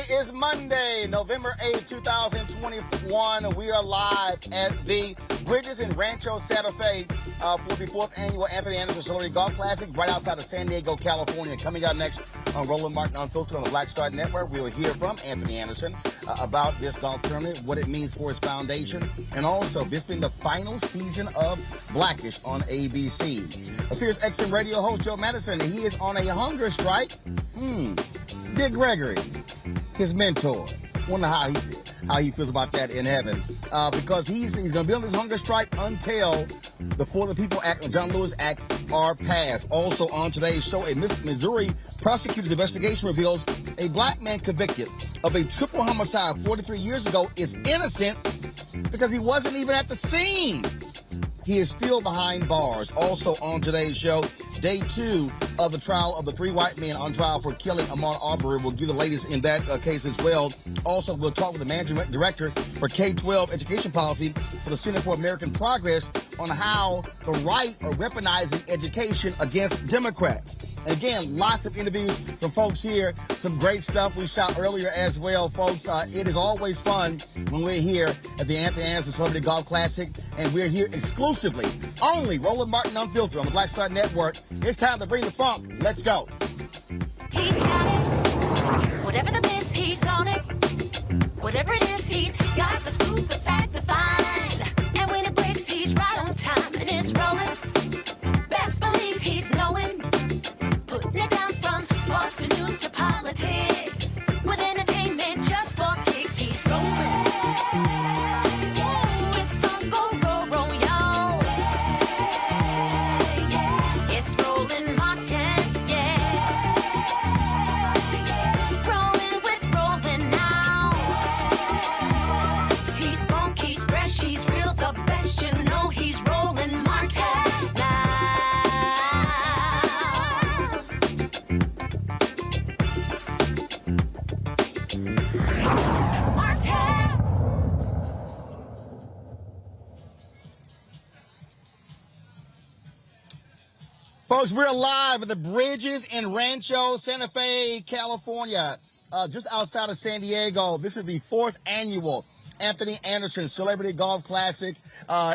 Today is Monday, November 8th, 2021. We are live at the Bridges in Rancho Santa Fe for the 4th annual Anthony Anderson Celebrity Golf Classic right outside of San Diego, California. Coming up next on Roland Martin Unfiltered on the Black Star Network, we will hear from Anthony Anderson about this golf tournament, what it means for his foundation, and also this being the final season of Blackish on ABC. A Sirius XM radio host, Joe Madison, he is on a hunger strike. Dick Gregory, his mentor. Wonder how he feels about that in heaven, because he's going to be on this hunger strike until the For the People Act and John Lewis Act are passed. Also on today's show, a Missouri prosecutor's investigation reveals a black man convicted of a triple homicide 43 years ago is innocent because he wasn't even at the scene. He is still behind bars. Also on today's show, day 2 of the trial of the 3 white men on trial for killing Ahmaud Arbery. We'll give the latest in that case as well. Also, we'll talk with the managing director for K-12 education policy for the Center for American Progress on how the right are weaponizing education against Democrats. And again, lots of interviews from folks here. Some great stuff we shot earlier as well, folks. It is always fun when we're here at the Anthony Anderson Celebrity Golf Classic, and we're here exclusively, only Roland Martin Unfiltered on the Black Star Network. It's time to bring the funk. Let's go. He's got it. Whatever the biz, he's on it. Whatever it is, he's got the scoop, the fact, the find. And when it breaks, he's right on time and it's rolling. Best believe he's knowing. Putting it down from sports to news to politics. With entertainment just for kicks, he's rolling. It's on go, roll, y'all. It's Roland Martin, rolling with Roland now. He's funk, he's fresh, he's real, the best, you know he's Roland Martin now. Folks, we're live at the Bridges in Rancho Santa Fe, California, just outside of San Diego. This is the 4th annual Anthony Anderson Celebrity Golf Classic.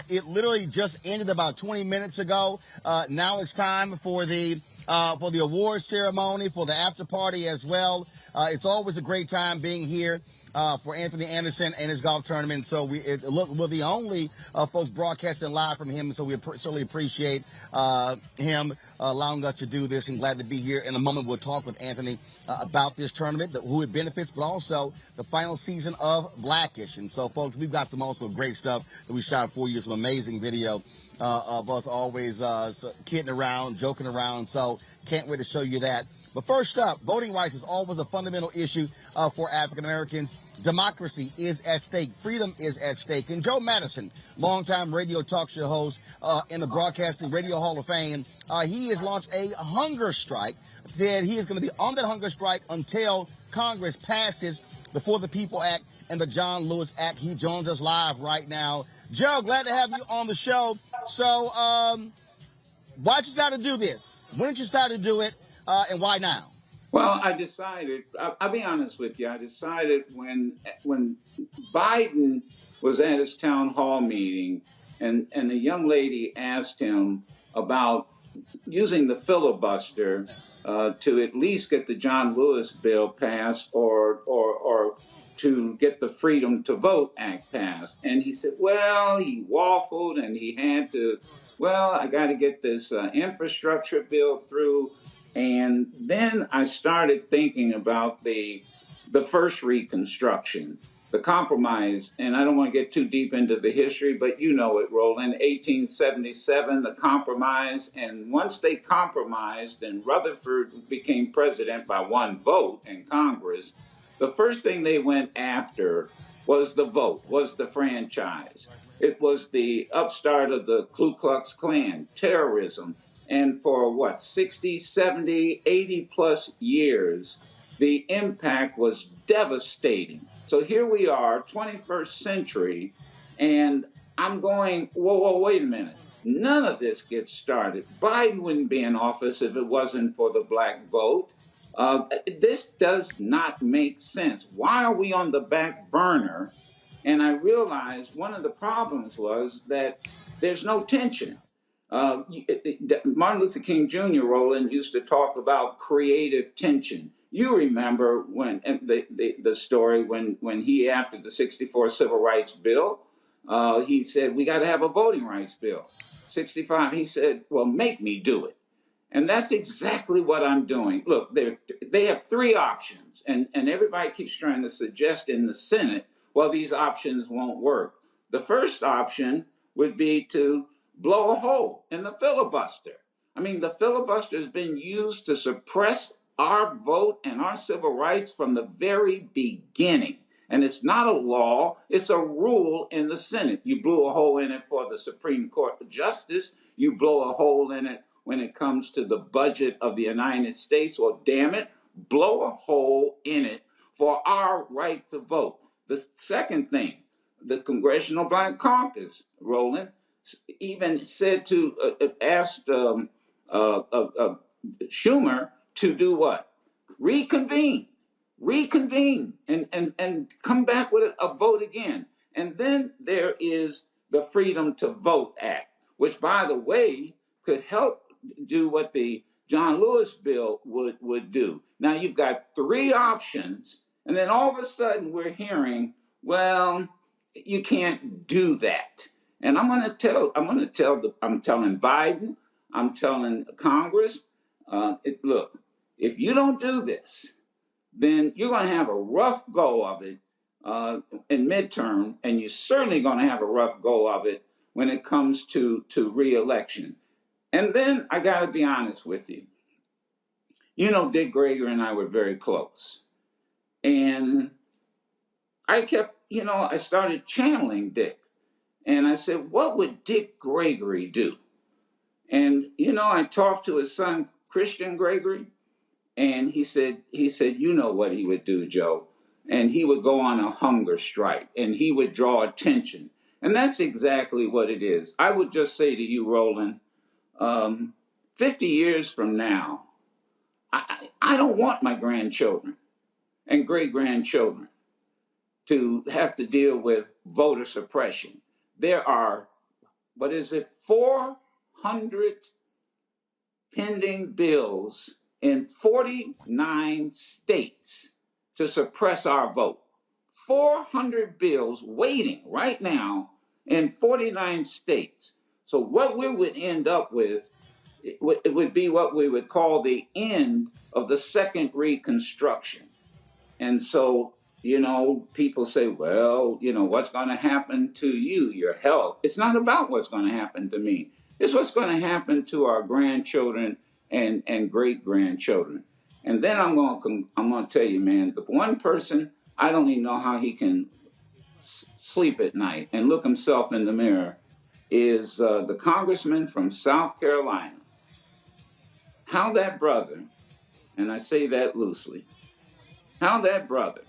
It literally just ended about 20 minutes ago. Now it's time for the award ceremony, for the after party as well. It's always a great time being here for Anthony Anderson and his golf tournament. So we're the only folks broadcasting live from him. So we certainly appreciate him allowing us to do this, and glad to be here. In a moment, we'll talk with Anthony about this tournament, who it benefits, but also the final season of Blackish. And so, folks, we've got some also great stuff that we shot for you, some amazing video of us always kidding around, joking around. So can't wait to show you that. But first up, voting rights is always a fundamental issue for African Americans. Democracy is at stake. Freedom is at stake. And Joe Madison, longtime radio talk show host in the Broadcasting Radio Hall of Fame, he has launched a hunger strike. Said he is going to be on that hunger strike until Congress passes the For the People Act and the John Lewis Act. He joins us live right now. Joe, glad to have you on the show. So, why'd you decide to do this? When did you decide to do it, and why now? Well, I decided, I'll be honest with you, I decided when Biden was at his town hall meeting and a young lady asked him about using the filibuster to at least get the John Lewis bill passed or to get the Freedom to Vote Act passed. And he said, well, he waffled and he had to, I got to get this infrastructure bill through. And then I started thinking about the first Reconstruction, the compromise, and I don't want to get too deep into the history, but you know it, Roland, 1877, the compromise, and once they compromised and Rutherford became president by one vote in Congress, the first thing they went after was the vote, was the franchise. It was the upstart of the Ku Klux Klan, terrorism. And for 60, 70, 80 plus years, the impact was devastating. So here we are, 21st century, and I'm going, whoa, wait a minute. None of this gets started. Biden wouldn't be in office if it wasn't for the black vote. This does not make sense. Why are we on the back burner? And I realized one of the problems was that there's no tension. Martin Luther King Jr. Roland used to talk about creative tension. You remember when the story when he, after the '64 Civil Rights Bill, he said we got to have a voting rights bill. '65, he said, well, make me do it. And that's exactly what I'm doing. Look, they have three options, and everybody keeps trying to suggest in the Senate, well, these options won't work. The first option would be to blow a hole in the filibuster. I mean, the filibuster has been used to suppress our vote and our civil rights from the very beginning. And it's not a law, it's a rule in the Senate. You blew a hole in it for the Supreme Court Justice, you blow a hole in it when it comes to the budget of the United States, or damn it, blow a hole in it for our right to vote. The second thing, the Congressional Black Caucus, Roland, even said asked Schumer to do what? Reconvene and come back with a vote again. And then there is the Freedom to Vote Act, which, by the way, could help do what the John Lewis bill would do. Now you've got three options, and then all of a sudden we're hearing, well, you can't do that. And I'm telling Biden, I'm telling Congress, look, if you don't do this, then you're going to have a rough go of it in midterm, and you're certainly going to have a rough go of it when it comes to re-election. And then I got to be honest with you. You know, Dick Gregory and I were very close. And I started channeling Dick. And I said, what would Dick Gregory do? And, I talked to his son, Christian Gregory, and he said, you know what he would do, Joe. And he would go on a hunger strike, and he would draw attention. And that's exactly what it is. I would just say to you, Roland, 50 years from now, I don't want my grandchildren and great-grandchildren to have to deal with voter suppression. There are, 400 pending bills in 49 states to suppress our vote. 400 bills waiting right now in 49 states. So what we would end up with, it would be what we would call the end of the second Reconstruction. And so, people say, well, what's going to happen to you, your health? It's not about what's going to happen to me. It's what's going to happen to our grandchildren and great-grandchildren. And then I'm going to tell you, man, the one person, I don't even know how he can sleep at night and look himself in the mirror, is the congressman from South Carolina. How that brother, and I say that loosely, how that brother,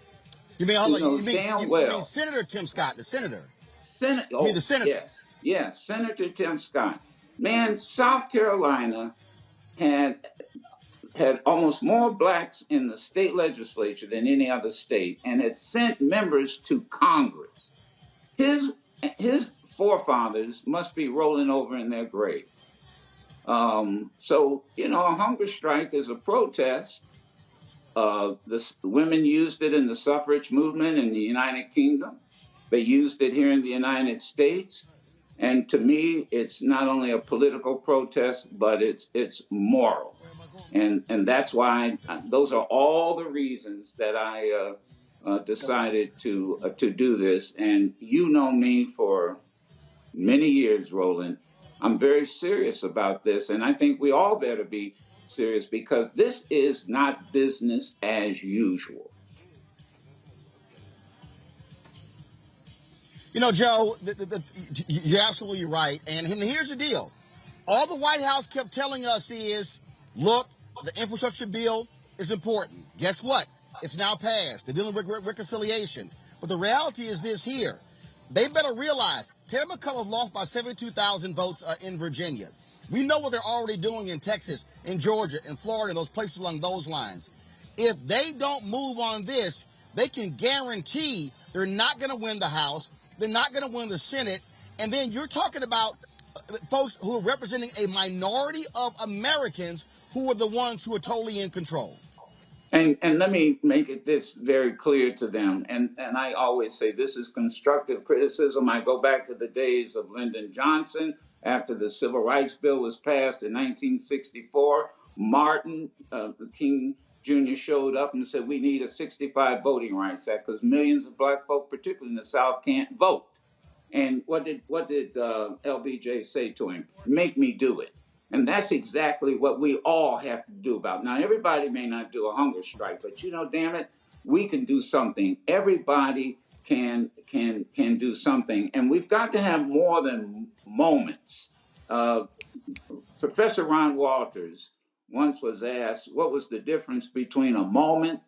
You mean Senator Tim Scott, the senator? The senator? Yes, Senator Tim Scott. Man, South Carolina had almost more blacks in the state legislature than any other state, and had sent members to Congress. His forefathers must be rolling over in their grave. So, a hunger strike is a protest. The women used it in the suffrage movement in the United Kingdom. They used it here in the United States. And to me, it's not only a political protest, but it's moral. And that's why those are all the reasons that I decided to do this. And you know me for many years, Roland. I'm very serious about this, and I think we all better be serious, because this is not business as usual. Joe, you're absolutely right. And here's the deal. All the White House kept telling us is, look, the infrastructure bill is important. Guess what? It's now passed. They're dealing with reconciliation. But the reality is this here. They better realize Terry McCullough lost by 72,000 votes in Virginia. We know what they're already doing in Texas, in Georgia, in Florida, those places along those lines. if they don't move on this, they can guarantee they're not going to win the House. They're not going to win the Senate. And then you're talking about folks who are representing a minority of Americans who are the ones who are totally in control. And let me make it this very clear to them. And I always say this is constructive criticism. I go back to the days of Lyndon Johnson after the Civil Rights Bill was passed in 1964. Martin King Jr. showed up and said we need a 65 Voting Rights Act because millions of black folk, particularly in the South, can't vote. And what did LBJ say to him? Make me do it. And that's exactly what we all have to do about. Now, everybody may not do a hunger strike, but damn it, we can do something. Everybody can do something, and we've got to have more than moments. Professor Ron Walters once was asked what was the difference between a moment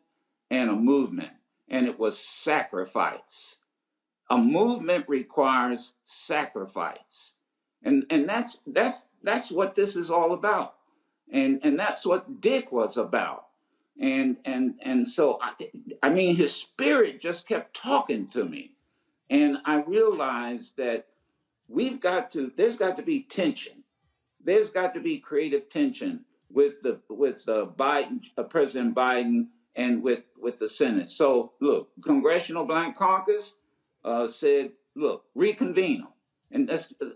and a movement, and it was sacrifice. A movement requires sacrifice, and that's what this is all about, and that's what Dick was about, and so I mean his spirit just kept talking to me, and I realized that there's got to be tension, there's got to be creative tension with Biden, President Biden, and with the Senate. So look, Congressional Black Caucus said, look, reconvene them.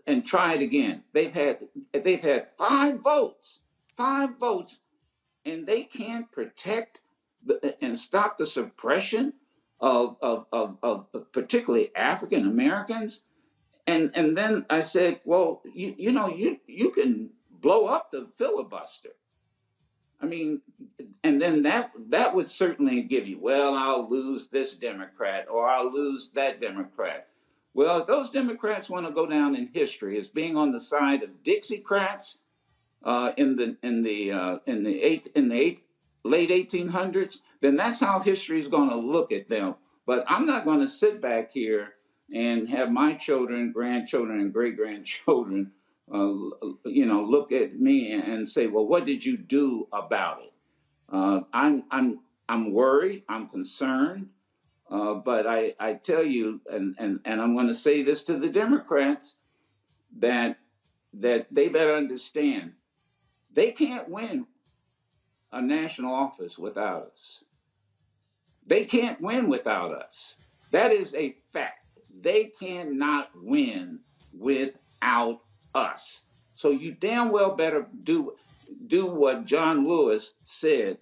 And try it again. They've had 5 votes, and they can't protect and stop the suppression of particularly African Americans. And then I said, well, you can blow up the filibuster. I mean, and then that would certainly give you, well, I'll lose this Democrat or I'll lose that Democrat. Well, if those Democrats want to go down in history as being on the side of Dixiecrats in the late 1800s, then that's how history is going to look at them. But I'm not going to sit back here and have my children, grandchildren, and great-grandchildren, look at me and say, "Well, what did you do about it?" I'm worried. I'm concerned. But I tell you, and I'm going to say this to the Democrats, that they better understand, they can't win a national office without us. They can't win without us. That is a fact. They cannot win without us. So you damn well better do what John Lewis said.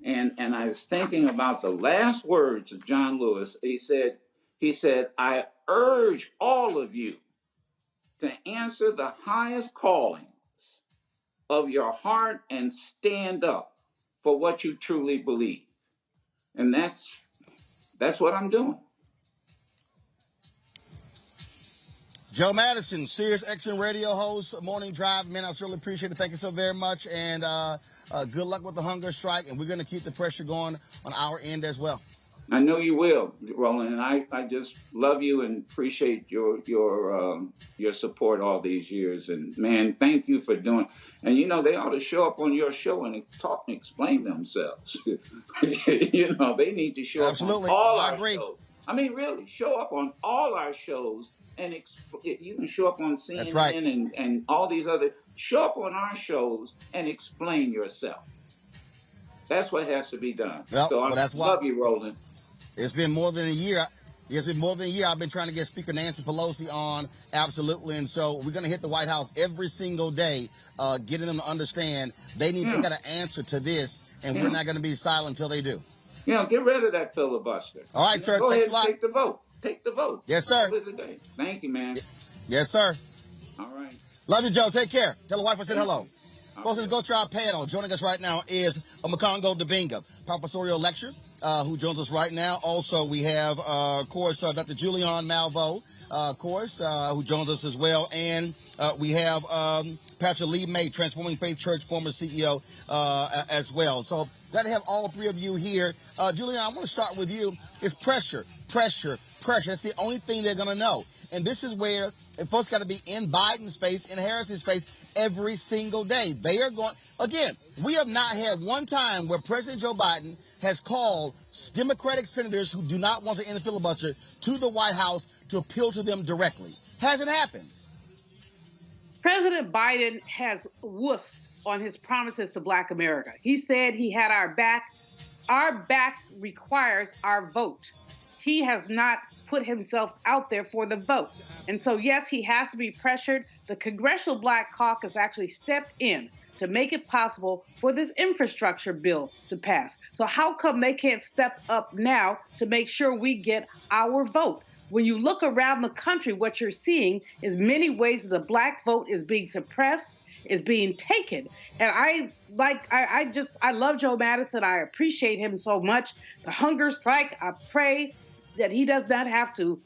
And I was thinking about the last words of John Lewis. He said, I urge all of you to answer the highest callings of your heart and stand up for what you truly believe. And that's what I'm doing. Joe Madison, Sirius XM radio host, Morning Drive. Man, I certainly appreciate it. Thank you so very much. And good luck with the hunger strike. And we're going to keep the pressure going on our end as well. I know you will, Roland. And I just love you and appreciate your support all these years. And, man, thank you for doing. And, they ought to show up on your show and talk and explain themselves. They need to show up on all our shows. I mean, really, show up on all our shows. And you can show up on CNN. That's right. and all these other. Show up on our shows and explain yourself. That's what has to be done. Well, so I love you, Roland. It's been more than a year. I've been trying to get Speaker Nancy Pelosi on, absolutely. And so we're going to hit the White House every single day, getting them to understand they got to answer to this, and we're not going to be silent until they do. Get rid of that filibuster. All right, sir. Go ahead and take the vote. Take the vote. Yes, sir. Thank you, man. Yes, sir. All right. Love you, Joe. Take care. Tell the wife I said hello. Folks, let's go to our panel. Joining us right now is Makongo Dibinga, professorial lecturer, who joins us right now. Also, we have, of course, Dr. Julian Malveaux, who joins us as well. And we have Pastor Lee May, Transforming Faith Church, former CEO, as well. So glad to have all three of you here. Julian, I want to start with you. It's pressure. That's the only thing they're going to know. And this is where folks got to be in Biden's face, in Harris's face, every single day. They are going, again, we have not had one time where President Joe Biden has called Democratic senators who do not want to end the filibuster to the White House to appeal to them directly. Hasn't happened. President Biden has wussed on his promises to Black America. He said he had our back. Our back requires our vote. He has not put himself out there for the vote. And so, yes, he has to be pressured. The Congressional Black Caucus actually stepped in to make it possible for this infrastructure bill to pass. So how come they can't step up now to make sure we get our vote? When you look around the country, what you're seeing is many ways that the Black vote is being suppressed, is being taken. And I love Joe Madison. I appreciate him so much. The hunger strike, I pray that he does not have to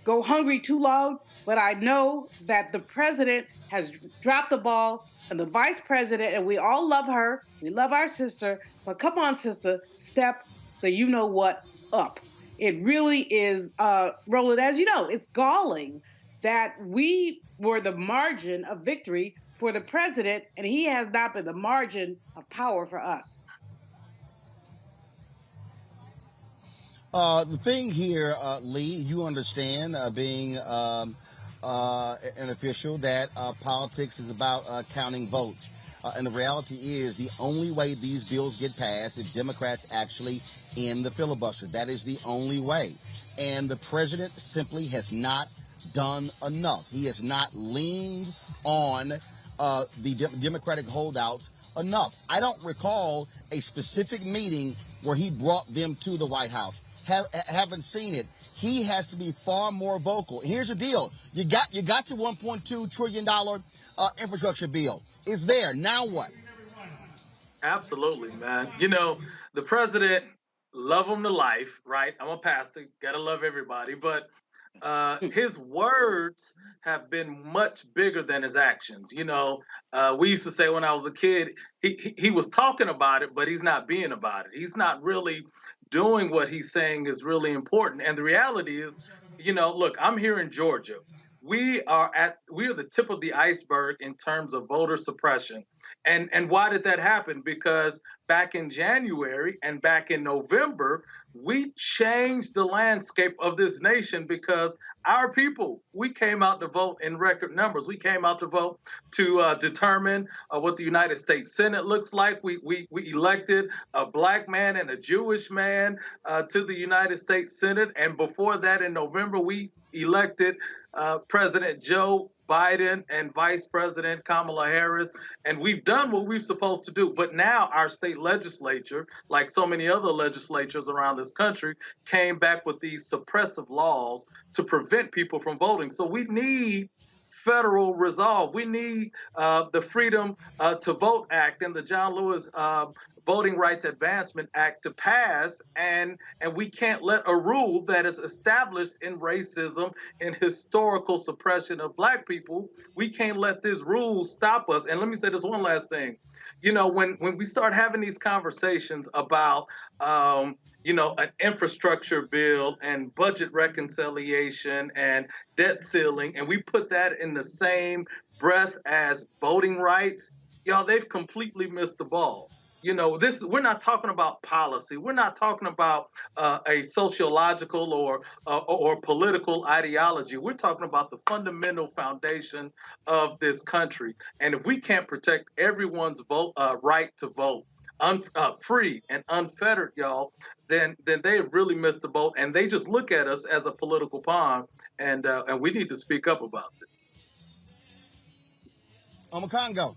go hungry too long. But I know that the president has dropped the ball, and the vice president, and we all love her. We love our sister. But come on, sister, step the you-know-what up. It really is, Roland, as you know, it's galling that we were the margin of victory for the president, and he has not been the margin of power for us. The thing here, Lee, you understand, being an official, that politics is about counting votes. And the reality is the only way these bills get passed if Democrats actually end the filibuster. That is the only way. And the president simply has not done enough. He has not leaned on the Democratic holdouts enough. I don't recall a specific meeting where he brought them to the White House. Haven't seen it. He has to be far more vocal. Here's the deal. You got your $1.2 trillion infrastructure bill. It's there. Now what? Absolutely, man. You know, the president, love him to life, right? I'm a pastor, gotta love everybody, but his words have been much bigger than his actions. You know, we used to say when I was a kid, he was talking about it, but he's not being about it. He's not really doing what he's saying is really important. And the reality is, you know, look, I'm here in Georgia. We are the tip of the iceberg in terms of voter suppression. And why did that happen? Because back in January and back in November, we changed the landscape of this nation because our people, we came out to vote in record numbers. We came out to vote to determine what the United States Senate looks like. We elected a Black man and a Jewish man to the United States Senate. And before that, in November, we elected President Joe Biden and Vice President Kamala Harris, and we've done what we're supposed to do. But now our state legislature, like so many other legislatures around this country, came back with these suppressive laws to prevent people from voting. So we need federal resolve. We need the Freedom to Vote Act and the John Lewis Voting Rights Advancement Act to pass, and we can't let a rule that is established in racism and historical suppression of Black people, we can't let this rule stop us. And let me say this one last thing. You know, when we start having these conversations about you know, an infrastructure bill and budget reconciliation and debt ceiling, and we put that in the same breath as voting rights, y'all, they've completely missed the ball. You know, we're not talking about policy. We're not talking about a sociological or political ideology. We're talking about the fundamental foundation of this country. And if we can't protect everyone's right to vote, free and unfettered, y'all, then they have really missed the boat, and they just look at us as a political pawn, and we need to speak up about this. Congo.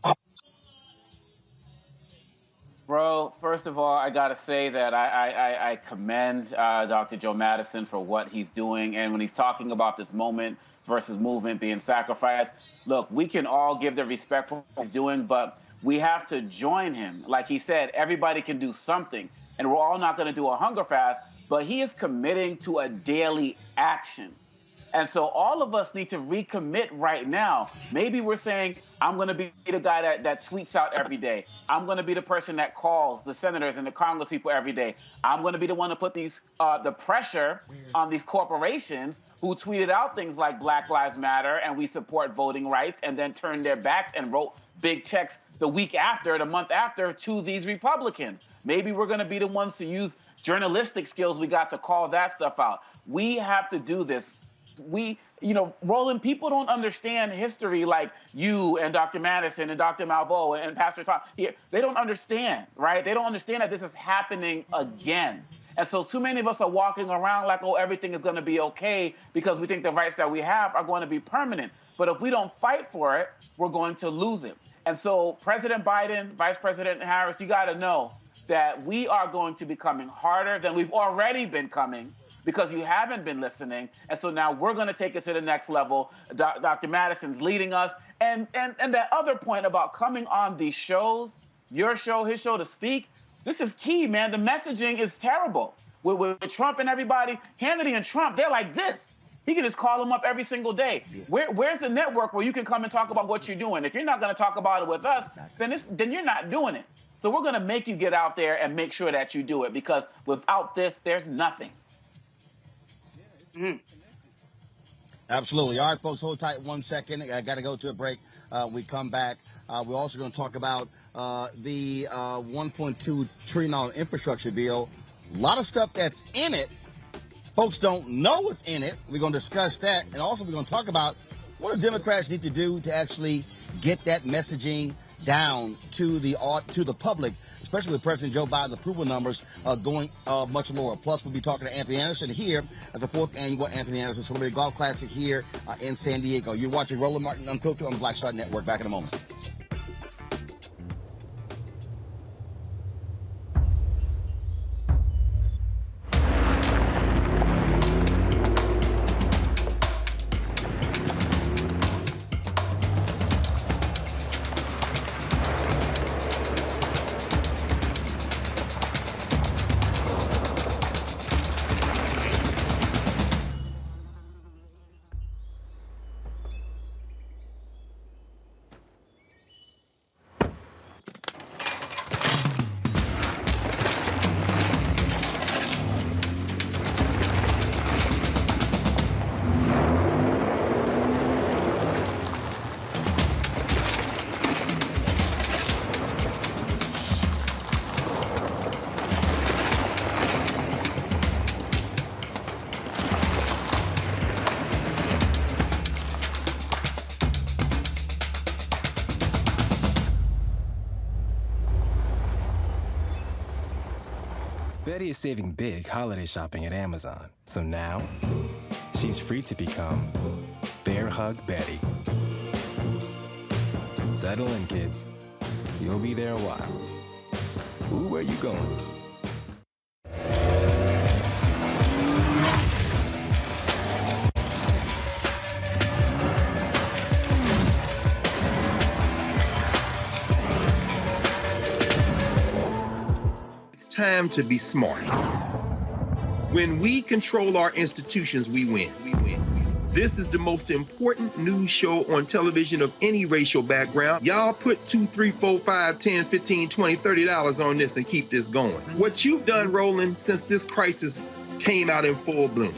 Bro, first of all, I gotta say that I commend Dr. Joe Madison for what he's doing, and when he's talking about this moment versus movement being sacrificed, look, we can all give the respect for what he's doing, but we have to join him. Like he said, everybody can do something, and we're all not gonna do a hunger fast, but he is committing to a daily action. And so all of us need to recommit right now. Maybe we're saying, I'm going to be the guy that tweets out every day. I'm going to be the person that calls the senators and the Congress people every day. I'm going to be the one to put these the pressure on these corporations who tweeted out things like Black Lives Matter and we support voting rights, and then turned their backs and wrote big checks the week after, the month after, to these Republicans. Maybe we're going to be the ones to use journalistic skills we got to call that stuff out. We have to do this. Roland, people don't understand history like you and Dr. Madison and Dr. Malveaux and Pastor Tom here. They don't understand, right? They don't understand that this is happening again. And so too many of us are walking around like, oh, everything is going to be okay because we think the rights that we have are going to be permanent. But if we don't fight for it, we're going to lose it. And so President Biden, Vice President Harris, you got to know that we are going to be coming harder than we've already been coming, because you haven't been listening. And so now we're going to take it to the next level. Dr. Madison's leading us. And that other point about coming on these shows, your show, his show, to speak, this is key, man. The messaging is terrible. With Trump and everybody, Hannity and Trump, they're like this. He can just call them up every single day. Where's the network where you can come and talk about what you're doing? If you're not going to talk about it with us, then you're not doing it. So we're going to make you get out there and make sure that you do it, because without this, there's nothing. Mm. Absolutely. All right, folks, hold tight 1 second. I got to go to a break. We come back. We're also going to talk about the $1.2 trillion infrastructure bill. A lot of stuff that's in it. Folks don't know what's in it. We're going to discuss that. And also we're going to talk about what do Democrats need to do to actually get that messaging down to the public, especially with President Joe Biden's approval numbers going much lower. Plus, we'll be talking to Anthony Anderson here at the 4th Annual Anthony Anderson Celebrity Golf Classic here in San Diego. You're watching Roland Martin Unfiltered on the Black Star Network. Back in a moment. Betty is saving big holiday shopping at Amazon. So now, she's free to become Bear Hug Betty. Settle in, kids. You'll be there a while. Ooh, where you going? Time to be smart. When we control our institutions, we win. This is the most important news show on television of any racial background. Y'all put $2, $3, $4, $5, $10, $15, $20, $30 on this and keep this going. What you've done, Roland, since this crisis came out in full bloom.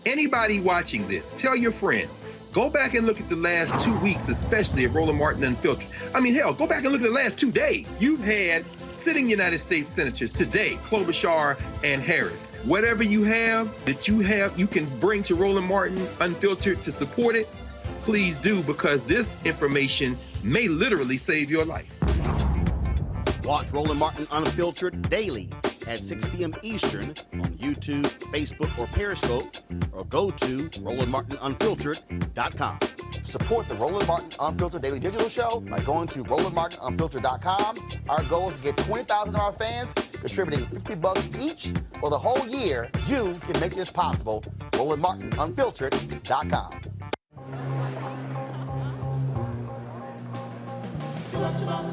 Anybody watching this, tell your friends. Go back and look at the last 2 weeks, especially of Roland Martin Unfiltered. I mean, hell, go back and look at the last 2 days. You've had sitting United States senators today, Klobuchar and Harris. Whatever you have that you can bring to Roland Martin Unfiltered to support it, please do, because this information may literally save your life. Watch Roland Martin Unfiltered daily at 6 p.m. Eastern on YouTube, Facebook, or Periscope, or go to RolandMartinUnfiltered.com. Support the Roland Martin Unfiltered Daily Digital Show by going to RolandMartinUnfiltered.com. Our goal is to get 20,000 of our fans contributing $50 each for the whole year. You can make this possible. RolandMartinUnfiltered.com.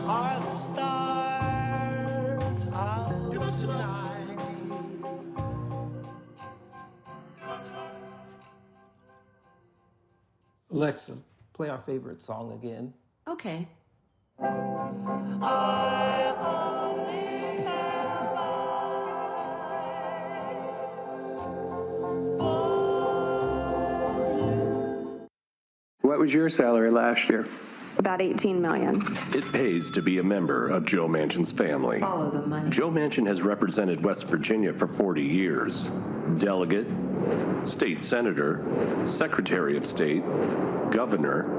Are the stars out tonight? Alexa, play our favorite song again. Okay. What was your salary last year? About $18 million. It pays to be a member of Joe Manchin's family. Follow the money. Joe Manchin has represented West Virginia for 40 years. Delegate, state senator, secretary of state, governor,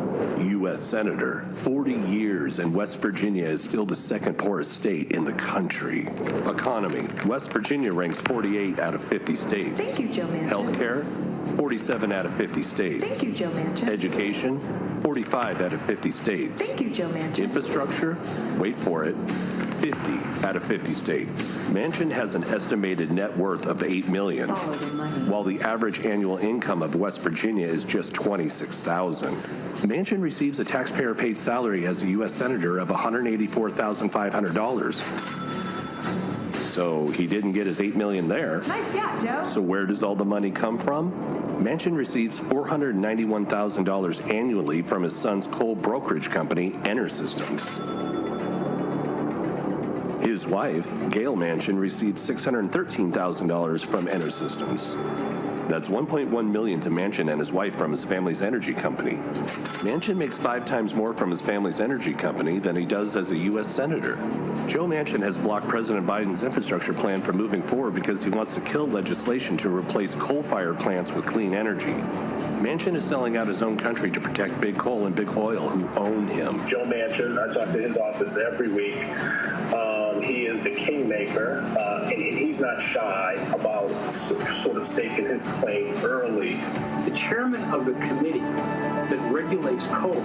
U.S. senator. 40 years, and West Virginia is still the second poorest state in the country. Economy. West Virginia ranks 48 out of 50 states. Thank you, Joe Manchin. Healthcare. 47 out of 50 states. Thank you, Joe Manchin. Education, 45 out of 50 states. Thank you, Joe Manchin. Infrastructure, wait for it, 50 out of 50 states. Manchin has an estimated net worth of $8 million, Follow the money. while the average annual income of West Virginia is just $26,000. Manchin receives a taxpayer-paid salary as a U.S. Senator of $184,500. So he didn't get his $8 million there. Nice, yeah, Joe. So where does all the money come from? Manchin receives $491,000 annually from his son's coal brokerage company, EnerSystems. His wife, Gail Manchin, received $613,000 from EnerSystems. That's $1.1 million to Manchin and his wife from his family's energy company. Manchin makes 5 times more from his family's energy company than he does as a U.S. Senator. Joe Manchin has blocked President Biden's infrastructure plan from moving forward because he wants to kill legislation to replace coal-fired plants with clean energy. Manchin is selling out his own country to protect big coal and big oil who own him. Joe Manchin, I talk to his office every week. He is the kingmaker, and he's not shy about sort of staking his claim early. The chairman of the committee that regulates coal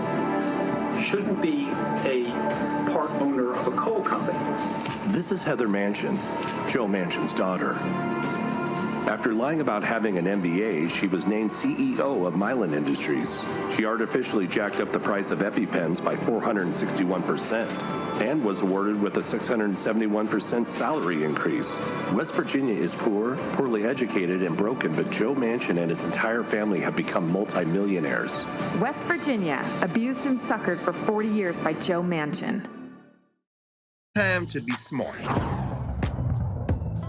shouldn't be a part owner of a coal company. This is Heather Manchin, Joe Manchin's daughter. After lying about having an MBA, she was named CEO of Mylan Industries. She artificially jacked up the price of EpiPens by 461% and was awarded with a 671% salary increase. West Virginia is poor, poorly educated, and broken, but Joe Manchin and his entire family have become multimillionaires. West Virginia, abused and suckered for 40 years by Joe Manchin. Time to be smart.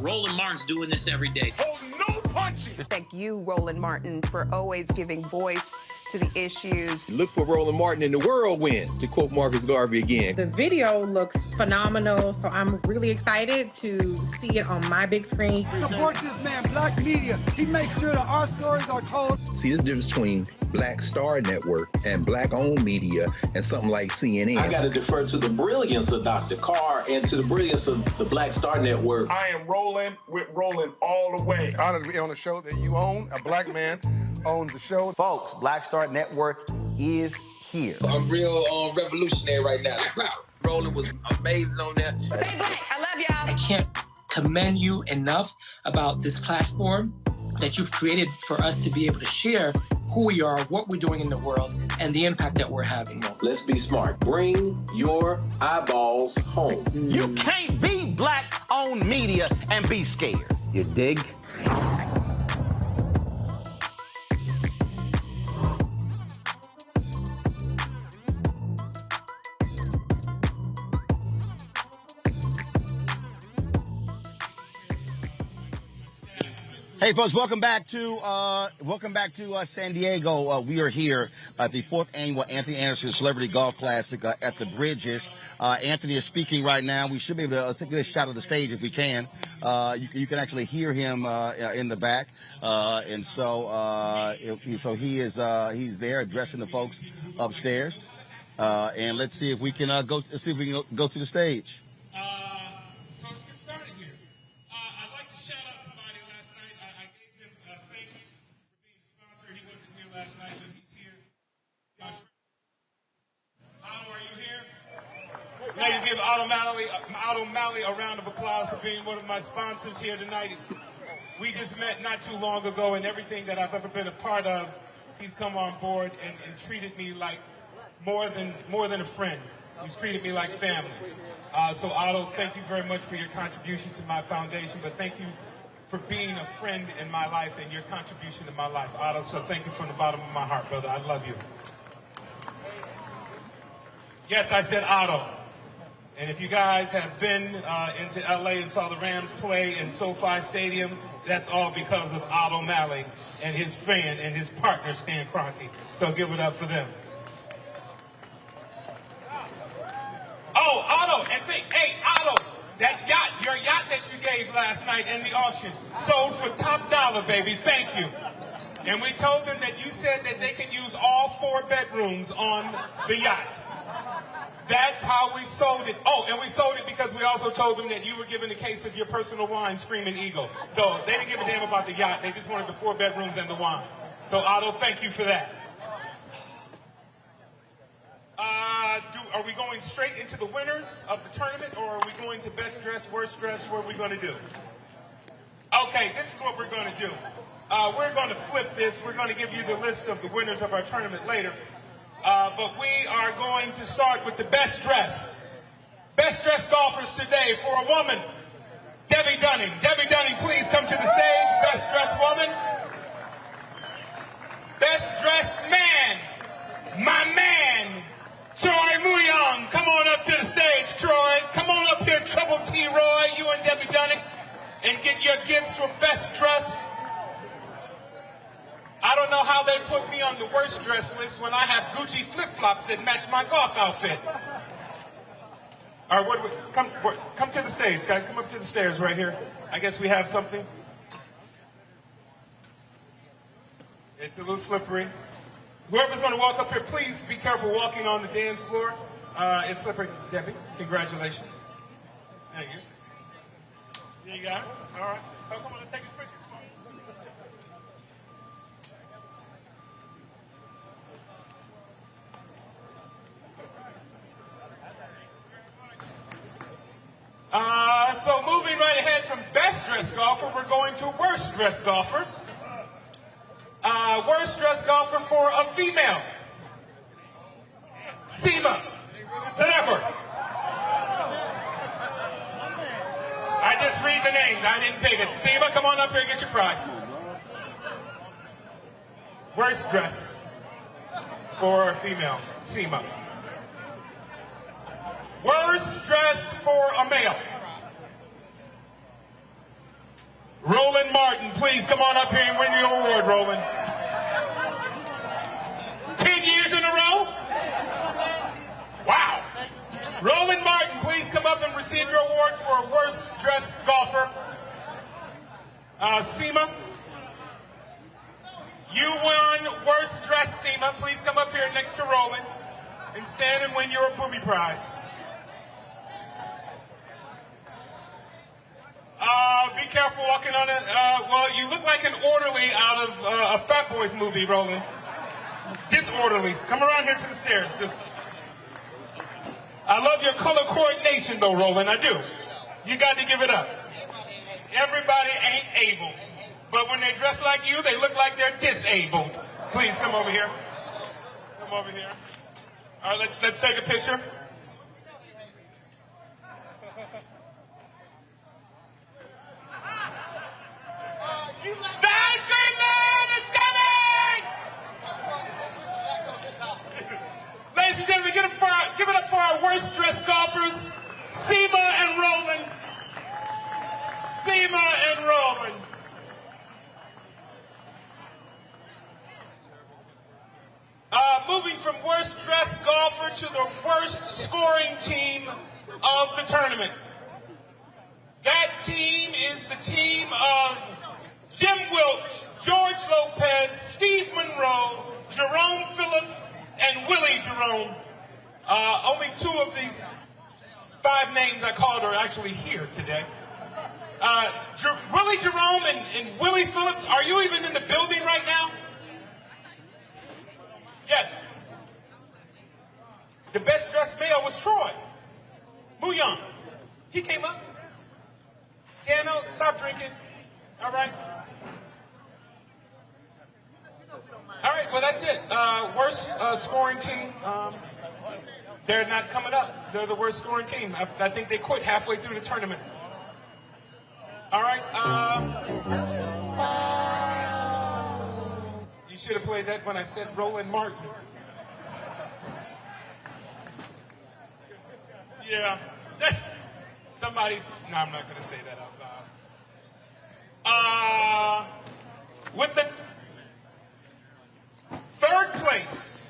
Roland Martin's doing this every day. Oh, no punches! Thank you, Roland Martin, for always giving voice to the issues. Look for Roland Martin in the whirlwind, to quote Marcus Garvey again. The video looks phenomenal, so I'm really excited to see it on my big screen. Support this man, Black Media. He makes sure that our stories are told. See, there's a difference between Black Star Network and Black-owned media and something like CNN. I got to defer to the brilliance of Dr. Carr and to the brilliance of the Black Star Network. I am rolling with Roland all the way. Honored to be on a show that you own. A black man owns the show. Folks, Black Star Network is here. I'm real revolutionary right now. Roland was amazing on there. Stay black. I love y'all. I can't commend you enough about this platform that you've created for us to be able to share who we are, what we're doing in the world, and the impact that we're having. Let's be smart. Bring your eyeballs home. You can't be Black-owned media and be scared. You dig? Hey folks, welcome back to San Diego. We are here at the 4th annual Anthony Anderson Celebrity Golf Classic at the Bridges. Anthony is speaking right now. We should be able to get a shot of the stage if we can. You can actually hear him in the back, and so he's there addressing the folks upstairs. And let's see if we can go to the stage. So let's get started here. I'd like to shout out somebody last night. I gave him thanks for being a sponsor. He wasn't here last night, but he's here. Otto, are you here? Ladies, give Otto Malley a round of applause for being one of my sponsors here tonight. We just met not too long ago, and everything that I've ever been a part of, he's come on board and treated me like more than a friend. He's treated me like family. So Otto, thank you very much for your contribution to my foundation, but thank you for being a friend in my life and your contribution to my life, Otto. So thank you from the bottom of my heart, brother. I love you. Yes, I said Otto. And if you guys have been into LA and saw the Rams play in SoFi Stadium, that's all because of Otto Malley and his friend and his partner, Stan Kroenke. So give it up for them. Oh, Otto, and hey, Otto, that yacht, your yacht that you gave last night in the auction, sold for top dollar, baby. Thank you. And we told them that you said that they could use all 4 bedrooms on the yacht. That's how we sold it. Oh, and we sold it because we also told them that you were given a case of your personal wine, Screaming Eagle. So they didn't give a damn about the yacht. They just wanted the 4 bedrooms and the wine. So Otto, thank you for that. Are we going straight into the winners of the tournament, or are we going to best dress, worst dress? What are we going to do? Okay, this is what we're going to do. We're going to flip this. We're going to give you the list of the winners of our tournament later. But we are going to start with the best dress. Best dressed golfers today for a woman, Debbie Dunning. Debbie Dunning, please come to the stage. Best dressed woman. Best dressed man, my man, Troy Muyong. Come on up to the stage, Troy. Come on up here, Trouble T. Roy, you and Debbie Dunning, and get your gifts for best dress. I don't know how they put me on the worst dress list when I have Gucci flip-flops that match my golf outfit. All right, come to the stage, guys. Come up to the stairs right here. I guess we have something. It's a little slippery. Whoever's going to walk up here, please be careful walking on the dance floor. It's slippery. Debbie, congratulations. Thank you. There you go. All right. Oh, come on, let's take this picture. So moving right ahead from best dressed golfer, we're going to worst dressed golfer. Worst dressed golfer for a female, Seema Senapur. I just read the names, I didn't pick it. Seema, come on up here and get your prize. Worst dress for a female, Seema. Worst dress for a male, Roland Martin. Please come on up here and win your award, Roland. 10 years in a row? Wow. Roland Martin, please come up and receive your award for worst dressed golfer. Seema, you won worst dressed, Seema. Please come up here next to Roland and stand and win your booby prize. Be careful walking on it. Well, you look like an orderly out of a Fat Boys movie, Roland. Disorderlies. Come around here to the stairs. I love your color coordination, though, Roland. I do. You got to give it up. Everybody ain't able. But when they dress like you, they look like they're disabled. Please come over here. Come over here. All right, let's take a picture. The ice cream man is coming! Ladies and gentlemen, give it up for our worst dressed golfers, Seema and Roland. Seema and Roland. Moving from worst dressed golfer to the worst scoring team of the tournament. That team is the team of Jim Wilkes, George Lopez, Steve Monroe, Jerome Phillips, and Willie Jerome. Only 2 of these 5 names I called are actually here today. Willie Jerome and Willie Phillips, are you even in the building right now? Yes. The best dressed male was Troy Muyong. He came up. Piano, stop drinking. All right. All right, well, that's it. Worst scoring team. They're not coming up. They're the worst scoring team. I think they quit halfway through the tournament. All right. You should have played that when I said Roland Martin. Yeah. Somebody's. No, I'm not going to say that out loud. With the third place,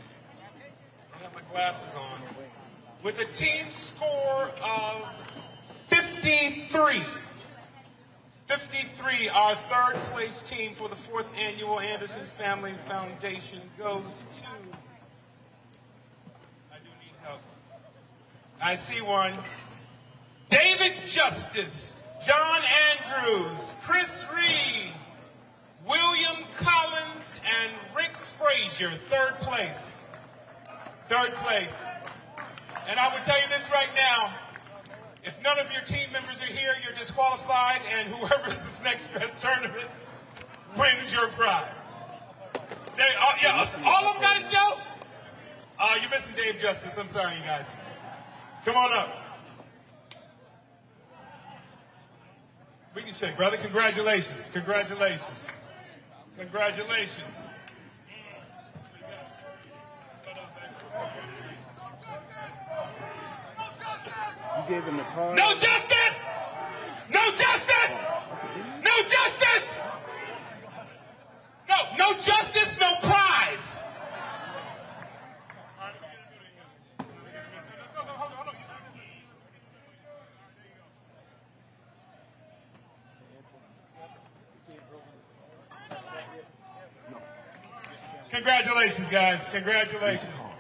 I have my glasses on. With a team score of 53. 53, our third place team for the 4th annual Anderson Family Foundation goes to. I do need help. I see one. David Justice, John Andrews, Chris Reed, William Collins, and Rick Frazier, third place. Third place. And I will tell you this right now. If none of your team members are here, you're disqualified, and whoever is this next best tournament wins your prize. All of them got a show? You're missing Dave Justice. I'm sorry, you guys. Come on up. We can shake, brother. Congratulations. Congratulations. Congratulations. You gave him the card. No justice! No justice! No justice! No justice, no prize! Congratulations, guys. Congratulations.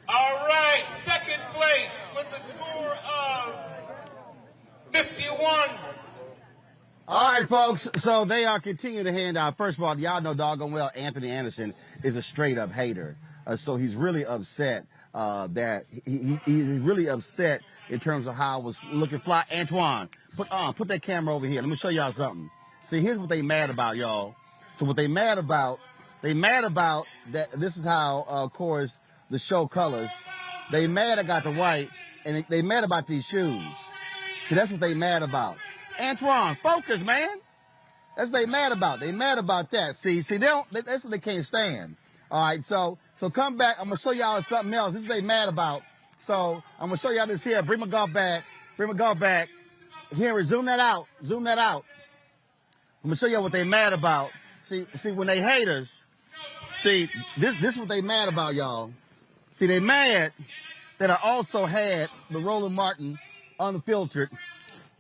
All right, second place with a score of 51. All right, folks. So they are continuing to hand out. First of all, y'all know doggone well Anthony Anderson is a straight up hater. So he's really upset that he's really upset in terms of how I was looking fly. Antoine, put that camera over here. Let me show y'all something. See, here's what they mad about, y'all. So what they mad about that. This is how, of course, the show colors. They mad I got the white, and they mad about these shoes. See, that's what they mad about. Antoine, focus, man. That's what they mad about. They mad about that. See, that's what they can't stand. All right, so come back. I'm gonna show y'all something else. This is what they mad about. So I'm gonna show y'all this here. Bring my golf back. Here, zoom that out. I'm gonna show y'all what they mad about. See, when they haters, see, this is what they mad about, y'all. See, they mad that I also had the Roland Martin unfiltered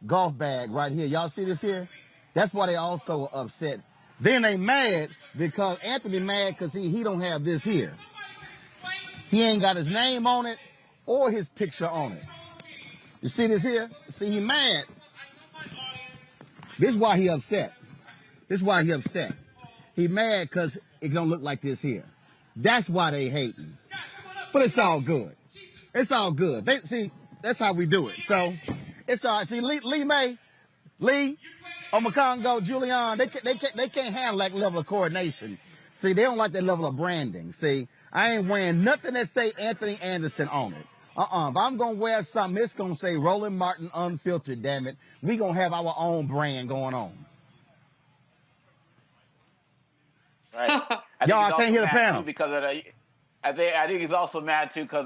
golf bag right here. Y'all see this here? That's why they also upset. Then they mad because Anthony mad because he don't have this here. He ain't got his name on it or his picture on it. You see this here? See, he mad. This is why he upset. He mad because it don't look like this here. That's why they hating. But it's all good. That's how we do it. So it's all right. See, Lee, Omakongo, Julian, they can't handle that level of coordination. See, they don't like that level of branding. See, I ain't wearing nothing that say Anthony Anderson on it. But I'm gonna wear something. It's gonna say Roland Martin Unfiltered. Damn it, we gonna have our own brand going on. Right. Y'all, I can't hear the panel because of the, I think he's also mad too because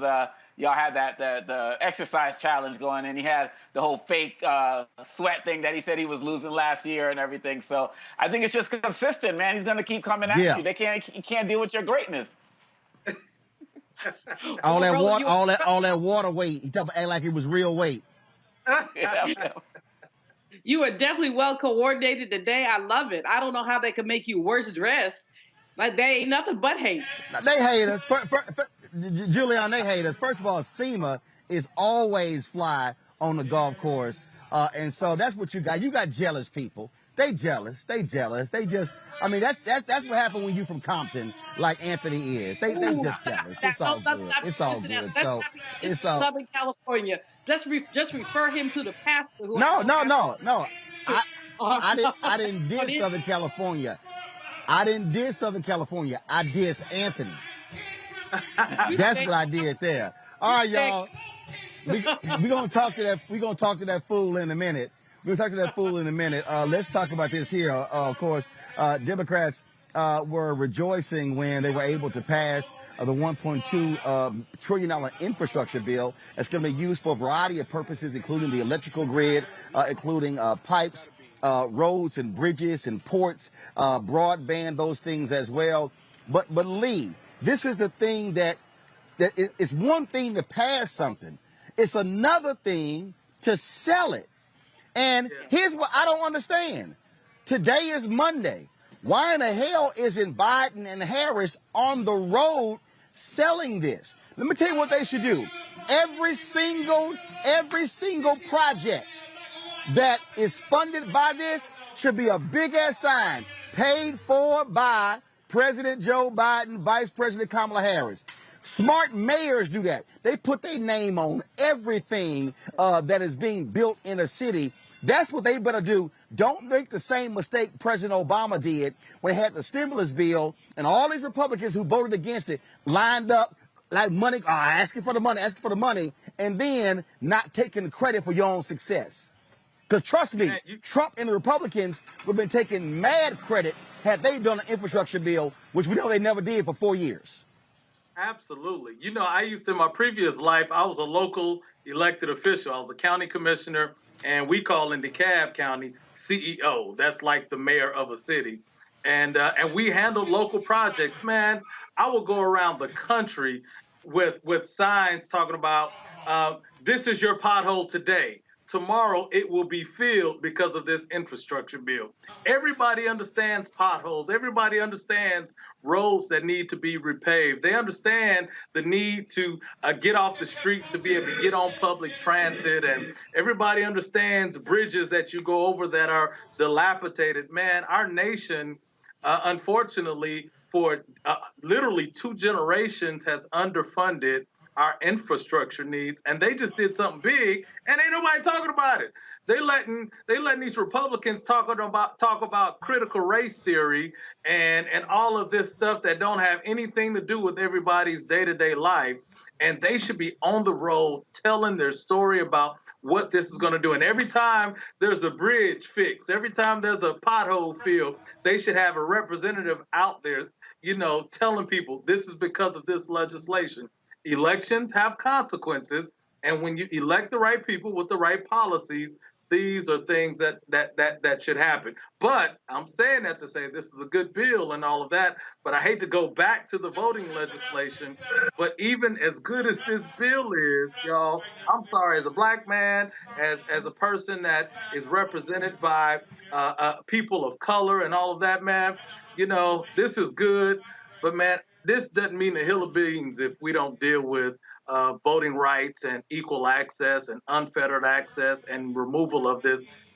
y'all had the exercise challenge going, and he had the whole fake sweat thing that he said he was losing last year and everything. So I think it's just consistent, man. He's gonna keep coming at you. He can't deal with your greatness. all that water weight. He act like it was real weight. You are definitely well coordinated today. I love it. I don't know how they could make you worse dressed. Like they ain't nothing but hate. They hate us. Julian, they hate us. First of all, SEMA is always fly on the golf course. And so that's what you got. You got jealous people. They jealous. They just, I mean, that's what happened when you from Compton, like Anthony is. They just jealous. It's all good. It's all good. So it's Southern California. Just refer him to the pastor. Who No. I didn't diss Southern California. I diss Anthony. That's what I did there. All right, y'all. We're gonna talk to that fool in a minute. Let's talk about this here. Of course, Democrats were rejoicing when they were able to pass the $1.2 trillion infrastructure bill that's going to be used for a variety of purposes, including the electrical grid, including pipes, roads and bridges and ports, broadband, those things as well. But Lee, this is the thing that it's one thing to pass something. It's another thing to sell it. And here's what I don't understand. Today is Monday. Why in the hell isn't Biden and Harris on the road selling this? Let me tell you what they should do. Every single project that is funded by this should be a big ass sign paid for by President Joe Biden, Vice President Kamala Harris. Smart mayors do that. They put their name on everything that is being built in a city. That's what they better do. Don't make the same mistake President Obama did when he had the stimulus bill and all these Republicans who voted against it lined up like money, asking for the money, and then not taking credit for your own success. Because trust me, Trump and the Republicans would have been taking mad credit had they done an infrastructure bill, which we know they never did for 4 years. Absolutely. You know, I used to, in my previous life, I was a local elected official. I was a county commissioner, and we call in DeKalb County CEO. That's like the mayor of a city. And we handled local projects. Man, I will go around the country with signs talking about, this is your pothole today. Tomorrow it will be filled because of this infrastructure bill. Everybody understands potholes. Everybody understands roads that need to be repaved. They understand the need to get off the street to be able to get on public transit. And everybody understands bridges that you go over that are dilapidated. Man, our nation, unfortunately, for literally 2 generations has underfunded our infrastructure needs, and they just did something big, and ain't nobody talking about it. They letting these Republicans talk about critical race theory and all of this stuff that don't have anything to do with everybody's day-to-day life, and they should be on the road telling their story about what this is going to do. And every time there's a bridge fix, every time there's a pothole filled, they should have a representative out there, you know, telling people this is because of this legislation. Elections have consequences, and when you elect the right people with the right policies, these are things that should happen. But I'm saying that to say this is a good bill and all of that, but I hate to go back to the voting legislation. But even as good as this bill is, y'all, I'm sorry, as a black man, as a person that is represented by people of color and all of that, man, you know, this is good, but man, this doesn't mean a hill of beans if we don't deal with voting rights and equal access and unfettered access and removal of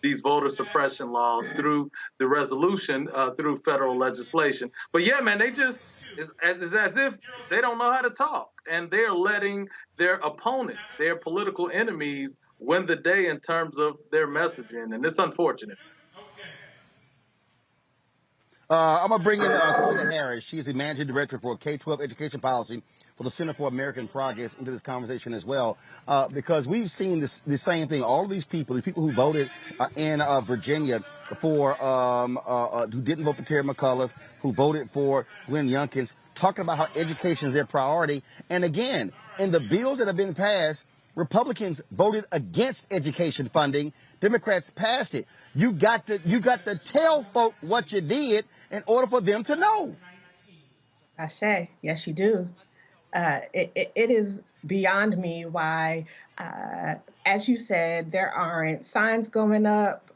these voter suppression laws through the resolution, through federal legislation. But yeah, man, they just, it's as if they don't know how to talk, and they're letting their opponents, their political enemies, win the day in terms of their messaging, and it's unfortunate. I'm going to bring in Clea Harris. She's the managing director for K-12 education policy for the Center for American Progress into this conversation as well, because we've seen the same thing. All of these people who voted in Virginia for, who didn't vote for Terry McAuliffe, who voted for Glenn Youngkin, talking about how education is their priority. And again, in the bills that have been passed, Republicans voted against education funding. Democrats passed it. You got to tell folk what you did in order for them to know. Ashe, yes, you do. It is beyond me why, as you said, there aren't signs going up,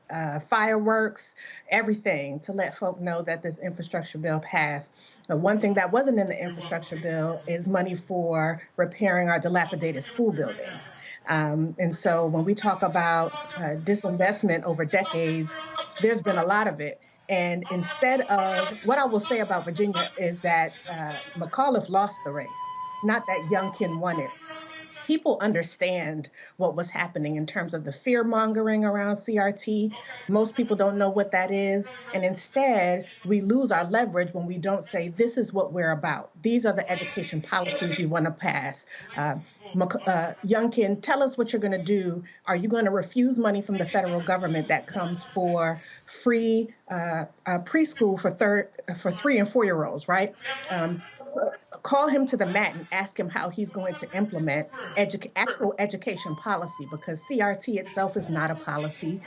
fireworks, everything to let folk know that this infrastructure bill passed. One thing that wasn't in the infrastructure bill is money for repairing our dilapidated school buildings. And so when we talk about disinvestment over decades, there's been a lot of it. And instead of, what I will say about Virginia is that McAuliffe lost the race, not that Youngkin won it. people understand what was happening in terms of the fear mongering around CRT. Most people don't know what that is. And instead, we lose our leverage when we don't say, this is what we're about. These are the education policies we want to pass. Youngkin, tell us what you're going to do. Are you going to refuse money from the federal government that comes for free preschool for 3 and 4 year olds, right? Call him to the mat and ask him how he's going to implement actual education policy, because CRT itself is not a policy.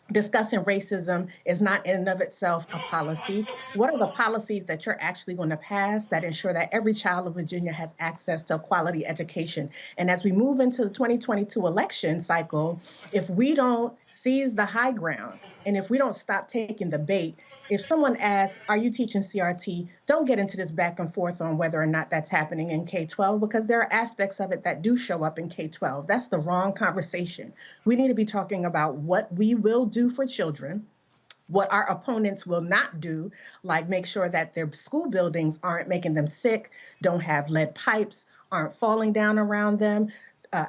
Discussing racism is not in and of itself a policy. What are the policies that you're actually going to pass that ensure that every child of Virginia has access to a quality education? And as we move into the 2022 election cycle, if we don't seize the high ground and if we don't stop taking the bait, if someone asks, are you teaching CRT? Don't get into this back and forth on whether or not that's happening in K-12, because there are aspects of it that do show up in K-12. That's the wrong conversation. We need to be talking about what we will do for children, what our opponents will not do, like make sure that their school buildings aren't making them sick, don't have lead pipes, aren't falling down around them,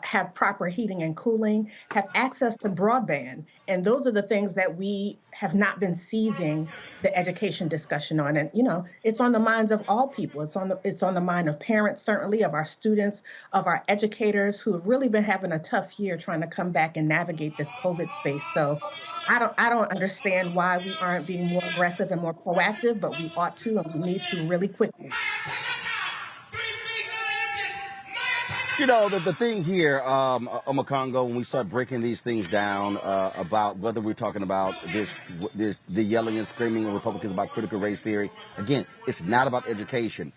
have proper heating and cooling, have access to broadband. And those are the things that we have not been seizing the education discussion on. And, you know, it's on the minds of all people. It's on the mind of parents, certainly, of our students, of our educators who have really been having a tough year trying to come back and navigate this COVID space. So I don't understand why we aren't being more aggressive and more proactive, but we ought to, and we need to really quickly. You know, the thing here, Omakongo, when we start breaking these things down about whether we're talking about the yelling and screaming of Republicans about critical race theory, again, it's not about education.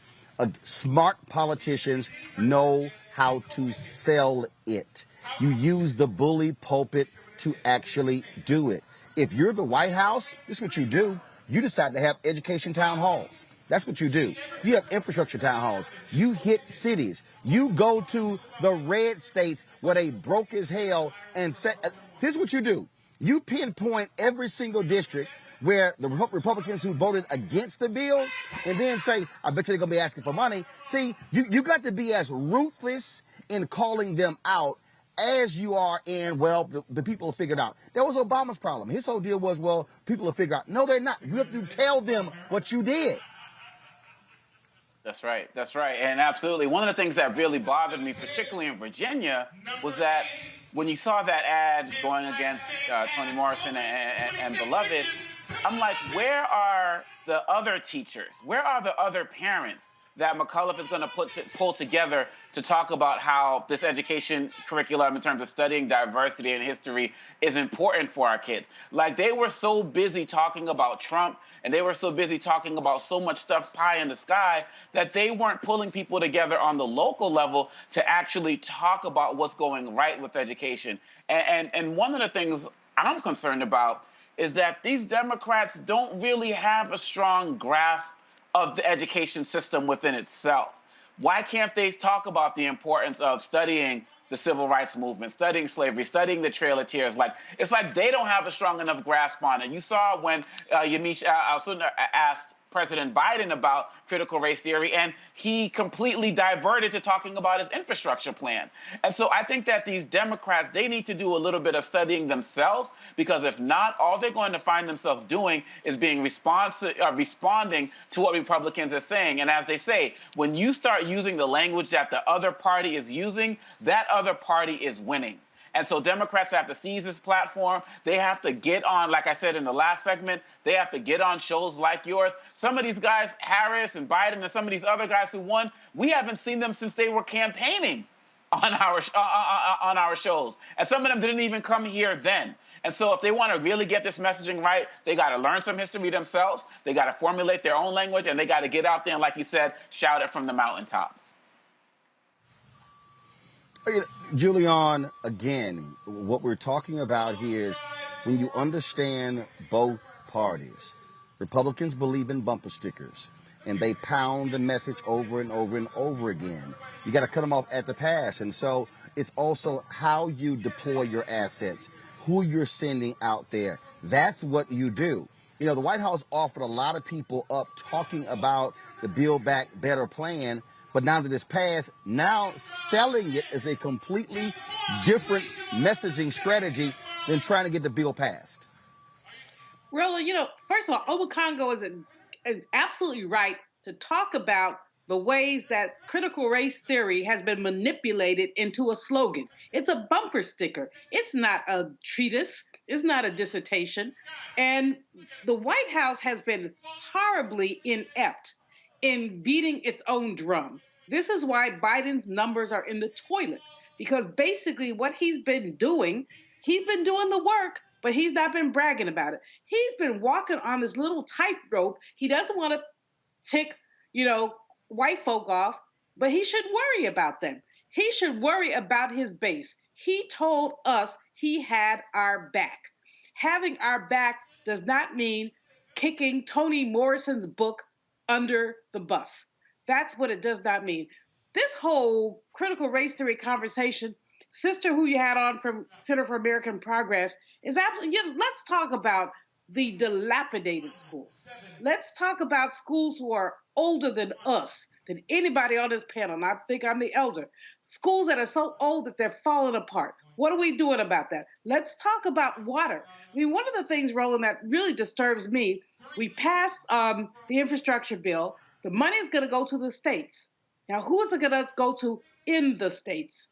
Smart politicians know how to sell it. You use the bully pulpit to actually do it. If you're the White House, this is what you do. You decide to have education town halls. That's what you do. You have infrastructure town halls. You hit cities. You go to the red states where they broke as hell and say, this is what you do. You pinpoint every single district where the Republicans who voted against the bill and then say, I bet you they're going to be asking for money. See, you got to be as ruthless in calling them out as you are in, well, the people have figured out. That was Obama's problem. His whole deal was, well, people have figured out. No, they're not. You have to tell them what you did. That's right. That's right. And absolutely. One of the things that really bothered me, particularly in Virginia, was that when you saw that ad going against Toni Morrison and Beloved, I'm like, where are the other teachers? Where are the other parents that McAuliffe is going to pull together to talk about how this education curriculum in terms of studying diversity and history is important for our kids? Like, they were so busy talking about Trump and they were so busy talking about so much stuff pie in the sky that they weren't pulling people together on the local level to actually talk about what's going right with education. And one of the things I'm concerned about is that these Democrats don't really have a strong grasp of the education system within itself. Why can't they talk about the importance of studying the civil rights movement, studying slavery, studying the Trail of Tears? Like, it's like they don't have a strong enough grasp on it. You saw when Yamiche Alcindor asked President Biden about critical race theory, and he completely diverted to talking about his infrastructure plan. And so I think that these Democrats, they need to do a little bit of studying themselves, because if not, all they're going to find themselves doing is being responding to what Republicans are saying. And as they say, when you start using the language that the other party is using, that other party is winning. And so Democrats have to seize this platform. They have to get on, like I said in the last segment, they have to get on shows like yours. Some of these guys, Harris and Biden and some of these other guys who won, we haven't seen them since they were campaigning on our shows. And some of them didn't even come here then. And so if they want to really get this messaging right, they got to learn some history themselves. They got to formulate their own language, and they got to get out there and, like you said, shout it from the mountaintops. Julian, again, what we're talking about here is when you understand both parties. Republicans believe in bumper stickers, and they pound the message over and over and over again. You got to cut them off at the pass. And so it's also how you deploy your assets, who you're sending out there. That's what you do. You know, the White House offered a lot of people up talking about the Build Back Better plan, But now that it's passed, now selling it is a completely different messaging strategy than trying to get the bill passed. Roland, first of all, Obakongo is absolutely right to talk about the ways that critical race theory has been manipulated into a slogan. It's a bumper sticker. It's not a treatise. It's not a dissertation. And the White House has been horribly inept in beating its own drum. This is why Biden's numbers are in the toilet, because basically what he's been doing the work, but he's not been bragging about it. He's been walking on this little tightrope. He doesn't want to tick, white folk off, but he should worry about them. He should worry about his base. He told us he had our back. Having our back does not mean kicking Toni Morrison's book under the bus. That's what it does not mean. This whole critical race theory conversation, sister who you had on from Center for American Progress, is absolutely, let's talk about the dilapidated schools. Let's talk about schools who are older than us, than anybody on this panel, and I think I'm the elder. Schools that are so old that they're falling apart. What are we doing about that? Let's talk about water. I mean, one of the things, Roland, that really disturbs me, we passed the infrastructure bill. The money is going to go to the states. Now, who is it going to go to in the states?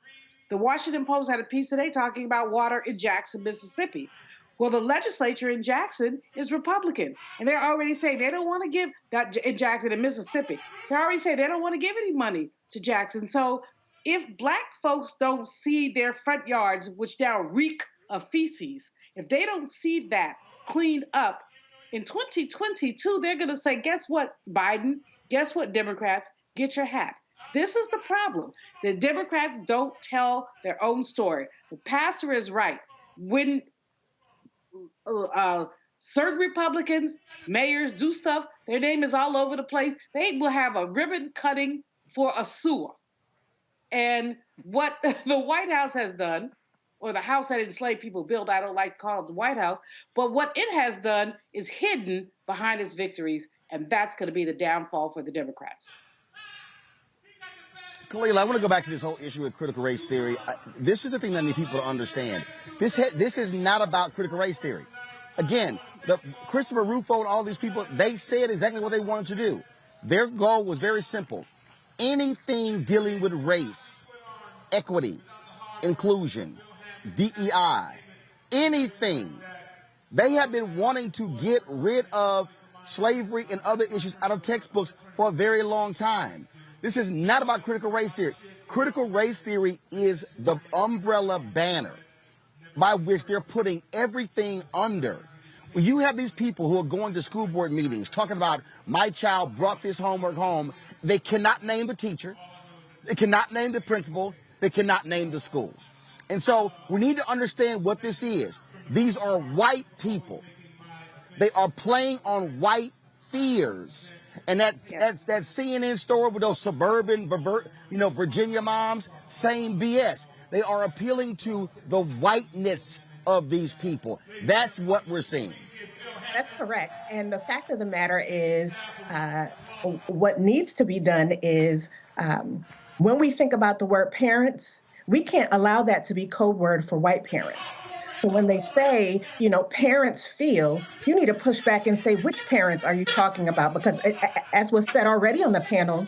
The Washington Post had a piece today talking about water in Jackson, Mississippi. Well, the legislature in Jackson is Republican, and they're already saying they don't want to give that in Jackson in Mississippi. They're already saying they don't want to give any money to Jackson. So if Black folks don't see their front yards, which now reek of feces, if they don't see that cleaned up, in 2022, they're going to say, guess what, Biden? Guess what, Democrats? Get your hat. This is the problem. The Democrats don't tell their own story. The pastor is right. When certain Republicans, mayors do stuff, their name is all over the place. They will have a ribbon cutting for a sewer. And what the White House has done, or the house that enslaved people built, I don't like to call it the White House, but what it has done is hidden behind its victories, and that's going to be the downfall for the Democrats. Khalil, I want to go back to this whole issue of critical race theory. This is the thing that I need people to understand. This is not about critical race theory. Again, Christopher Rufo and all these people, they said exactly what they wanted to do. Their goal was very simple. Anything dealing with race, equity, inclusion, DEI, anything. They have been wanting to get rid of slavery and other issues out of textbooks for a very long time. This is not about critical race theory. Critical race theory is the umbrella banner by which they're putting everything under. When you have these people who are going to school board meetings talking about my child brought this homework home, they cannot name the teacher, they cannot name the principal, they cannot name the school. And so we need to understand what this is. These are white people. They are playing on white fears. And that CNN story with those suburban, Virginia moms, same BS. They are appealing to the whiteness of these people. That's what we're seeing. That's correct. And the fact of the matter is, what needs to be done is, when we think about the word parents, we can't allow that to be code word for white parents. So when they say, parents feel, you need to push back and say, which parents are you talking about? Because as was said already on the panel,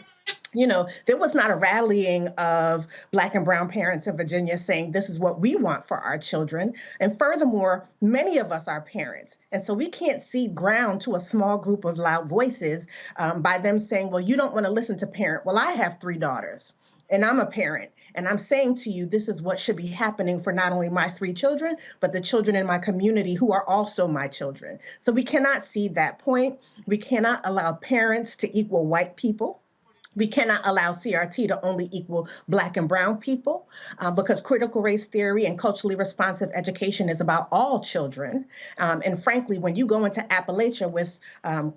there was not a rallying of Black and brown parents in Virginia saying this is what we want for our children. And furthermore, many of us are parents. And so we can't cede ground to a small group of loud voices by them saying, well, you don't want to listen to parent. Well, I have 3 daughters and I'm a parent. And I'm saying to you, this is what should be happening for not only my 3 children, but the children in my community who are also my children. So we cannot cede that point. We cannot allow parents to equal white people. We cannot allow CRT to only equal Black and brown people because critical race theory and culturally responsive education is about all children. And frankly, when you go into Appalachia with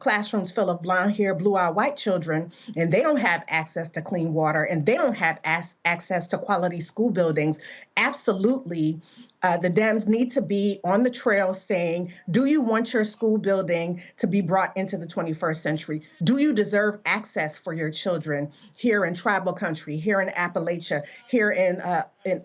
classrooms full of blonde hair, blue-eyed white children, and they don't have access to clean water and they don't have access to quality school buildings, absolutely The Dems need to be on the trail saying, do you want your school building to be brought into the 21st century? Do you deserve access for your children here in tribal country, here in Appalachia, here in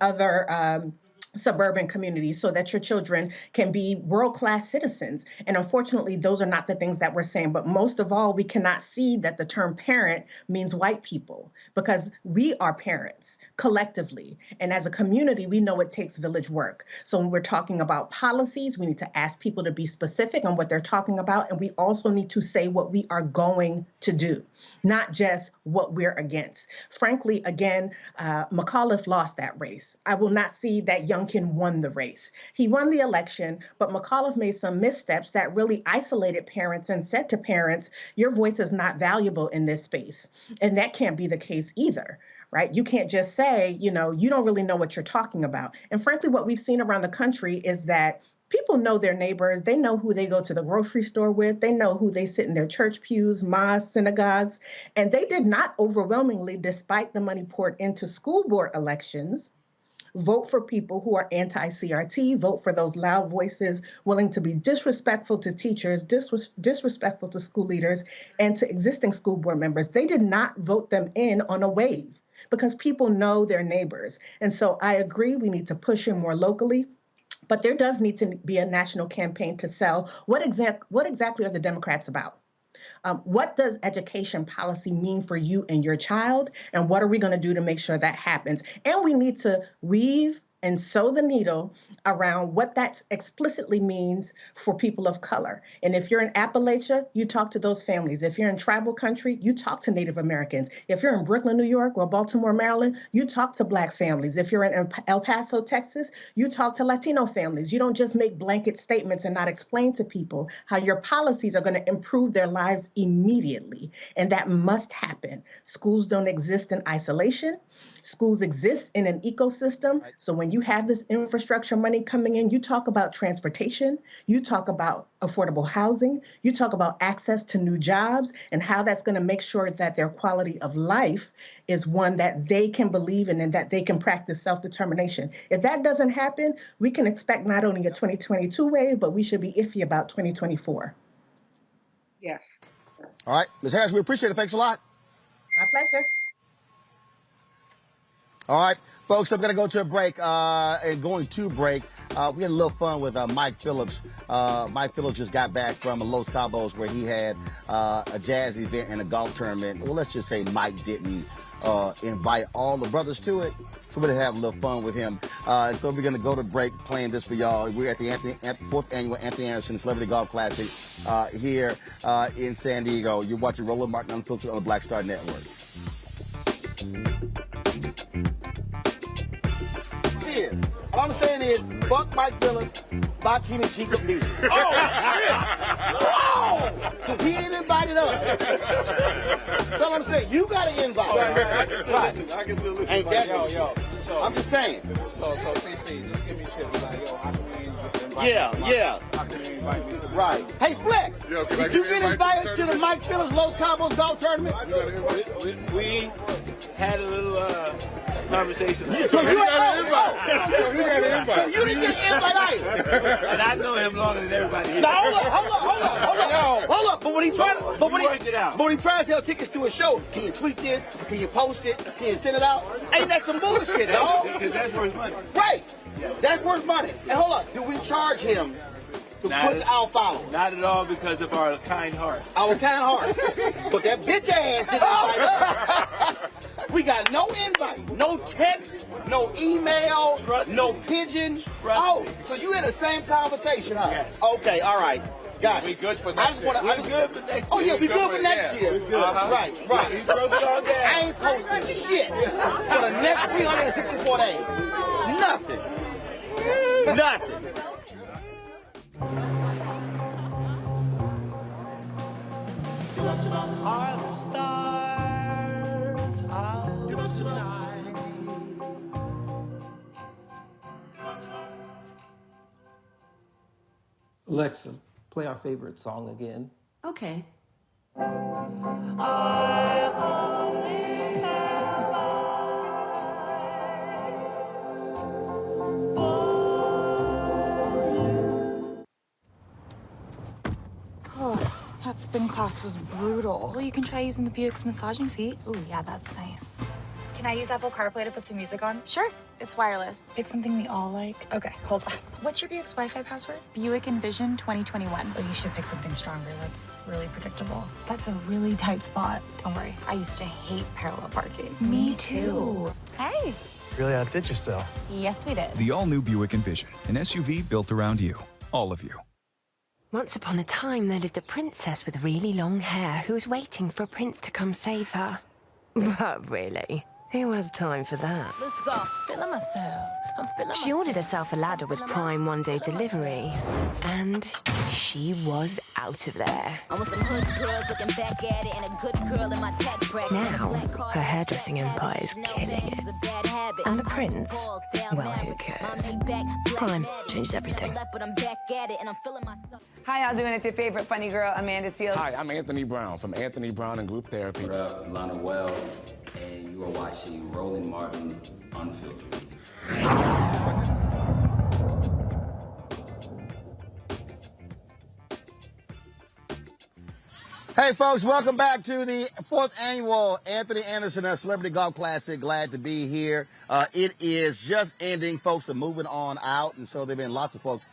other suburban communities, so that your children can be world-class citizens? And unfortunately, those are not the things that we're saying. But most of all, we cannot see that the term parent means white people, because we are parents collectively. And as a community, we know it takes village work. So when we're talking about policies, we need to ask people to be specific on what they're talking about. And we also need to say what we are going to do, not just what we're against. Frankly, again, McAuliffe lost that race. I will not see that Youngkin won the race. He won the election, but McAuliffe made some missteps that really isolated parents and said to parents, your voice is not valuable in this space. And that can't be the case either, right? You can't just say, you don't really know what you're talking about. And frankly, what we've seen around the country is that people know their neighbors. They know who they go to the grocery store with. They know who they sit in their church pews, mosques, synagogues. And they did not overwhelmingly, despite the money poured into school board elections, vote for people who are anti-CRT, vote for those loud voices willing to be disrespectful to teachers, disrespectful to school leaders, and to existing school board members. They did not vote them in on a wave because people know their neighbors. And so I agree, we need to push in more locally. But there does need to be a national campaign to sell what exactly are the Democrats about? What does education policy mean for you and your child? And what are we going to do to make sure that happens? And we need to weave and sew the needle around what that explicitly means for people of color. And if you're in Appalachia, you talk to those families. If you're in tribal country, you talk to Native Americans. If you're in Brooklyn, New York, or Baltimore, Maryland, you talk to Black families. If you're in El Paso, Texas, you talk to Latino families. You don't just make blanket statements and not explain to people how your policies are going to improve their lives immediately. And that must happen. Schools don't exist in isolation. Schools exist in an ecosystem. So when you have this infrastructure money coming in, you talk about transportation, you talk about affordable housing, you talk about access to new jobs and how that's going to make sure that their quality of life is one that they can believe in and that they can practice self-determination. If that doesn't happen, we can expect not only a 2022 wave, but we should be iffy about 2024. Yes. All right, Ms. Harris, we appreciate it. Thanks a lot. My pleasure. All right, folks, I'm going to go to a break. And going to break, we had a little fun with Mike Phillips. Mike Phillips just got back from Los Cabos where he had a jazz event and a golf tournament. Well, let's just say Mike didn't invite all the brothers to it. So we're going to have a little fun with him. And so we're going to go to break playing this for y'all. We're at the 4th Annual Anthony Anderson Celebrity Golf Classic here in San Diego. You're watching Roland Martin Unfiltered on the Black Star Network. All I'm saying is, fuck Mike Phillips, fuck Keenan Jacob Lee. Oh, shit! Whoa! Because he ain't invited us. That's all I'm saying. You got to invite. Right. I can still listen. Ain't that yo. So, I'm just saying. So CC, just give me a chip. Like, yo, how can we invite Yeah. How can we invite me? Right. Hey, Flex, did you get invited to the Mike Phillips Los Cabos golf tournament? We had a little conversation. So you got an invite. So you didn't get an invite either. And I know him longer than everybody here. Now hold up. But when he tries to sell tickets to a show, can you tweet this? Can you post it? Can you send it out? Ain't that some bullshit, dog? Because that's worth money. Right. That's worth money. And hold up, do we charge him to put our followers? Not at all, because of our kind hearts. Our kind hearts. But that bitch ass didn't invite us. We got no invite, no text, no email, no pigeon. Oh, so you in the same conversation, huh? Yes. Okay, all right. Got it. We good for next year. We're good for next year. Oh, yeah, we good for next year. Right. We broke it all down. I ain't posting shit for the next 364 days. Nothing. Are the stars out tonight? Alexa, play our favorite song again. Okay. I only have eyes for spin class was brutal. Well, you can try using the Buick's massaging seat. Ooh, yeah, that's nice. Can I use Apple CarPlay to put some music on? Sure, it's wireless. It's something we all like. Okay, hold on. What's your Buick's Wi-Fi password? Buick Envision 2021. Oh, you should pick something stronger. That's really predictable. That's a really tight spot. Don't worry, I used to hate parallel parking. Me too. Hey. Really outdid yourself. Yes, we did. The all-new Buick Envision, an SUV built around you. All of you. Once upon a time, there lived a princess with really long hair who was waiting for a prince to come save her. But really, who has time for that? Let's go. Feeling myself. I'm feeling She ordered herself a ladder with Prime one-day delivery, and she was out of there. I want some hood girls looking back at it and a good girl in my tax bracket. Now, her hairdressing empire is killing it. And the prince, well, who cares? Prime changes everything. Hi, y'all doing? It's your favorite funny girl, Amanda Seals. Hi, I'm Anthony Brown from Anthony Brown and Group Therapy. What up, Lana Well, and you are watching Roland Martin Unfiltered. Hey, folks, welcome back to the 4th annual Anthony Anderson Celebrity Golf Classic. Glad to be here. It is just ending. Folks are moving on out, and so there have been lots of folks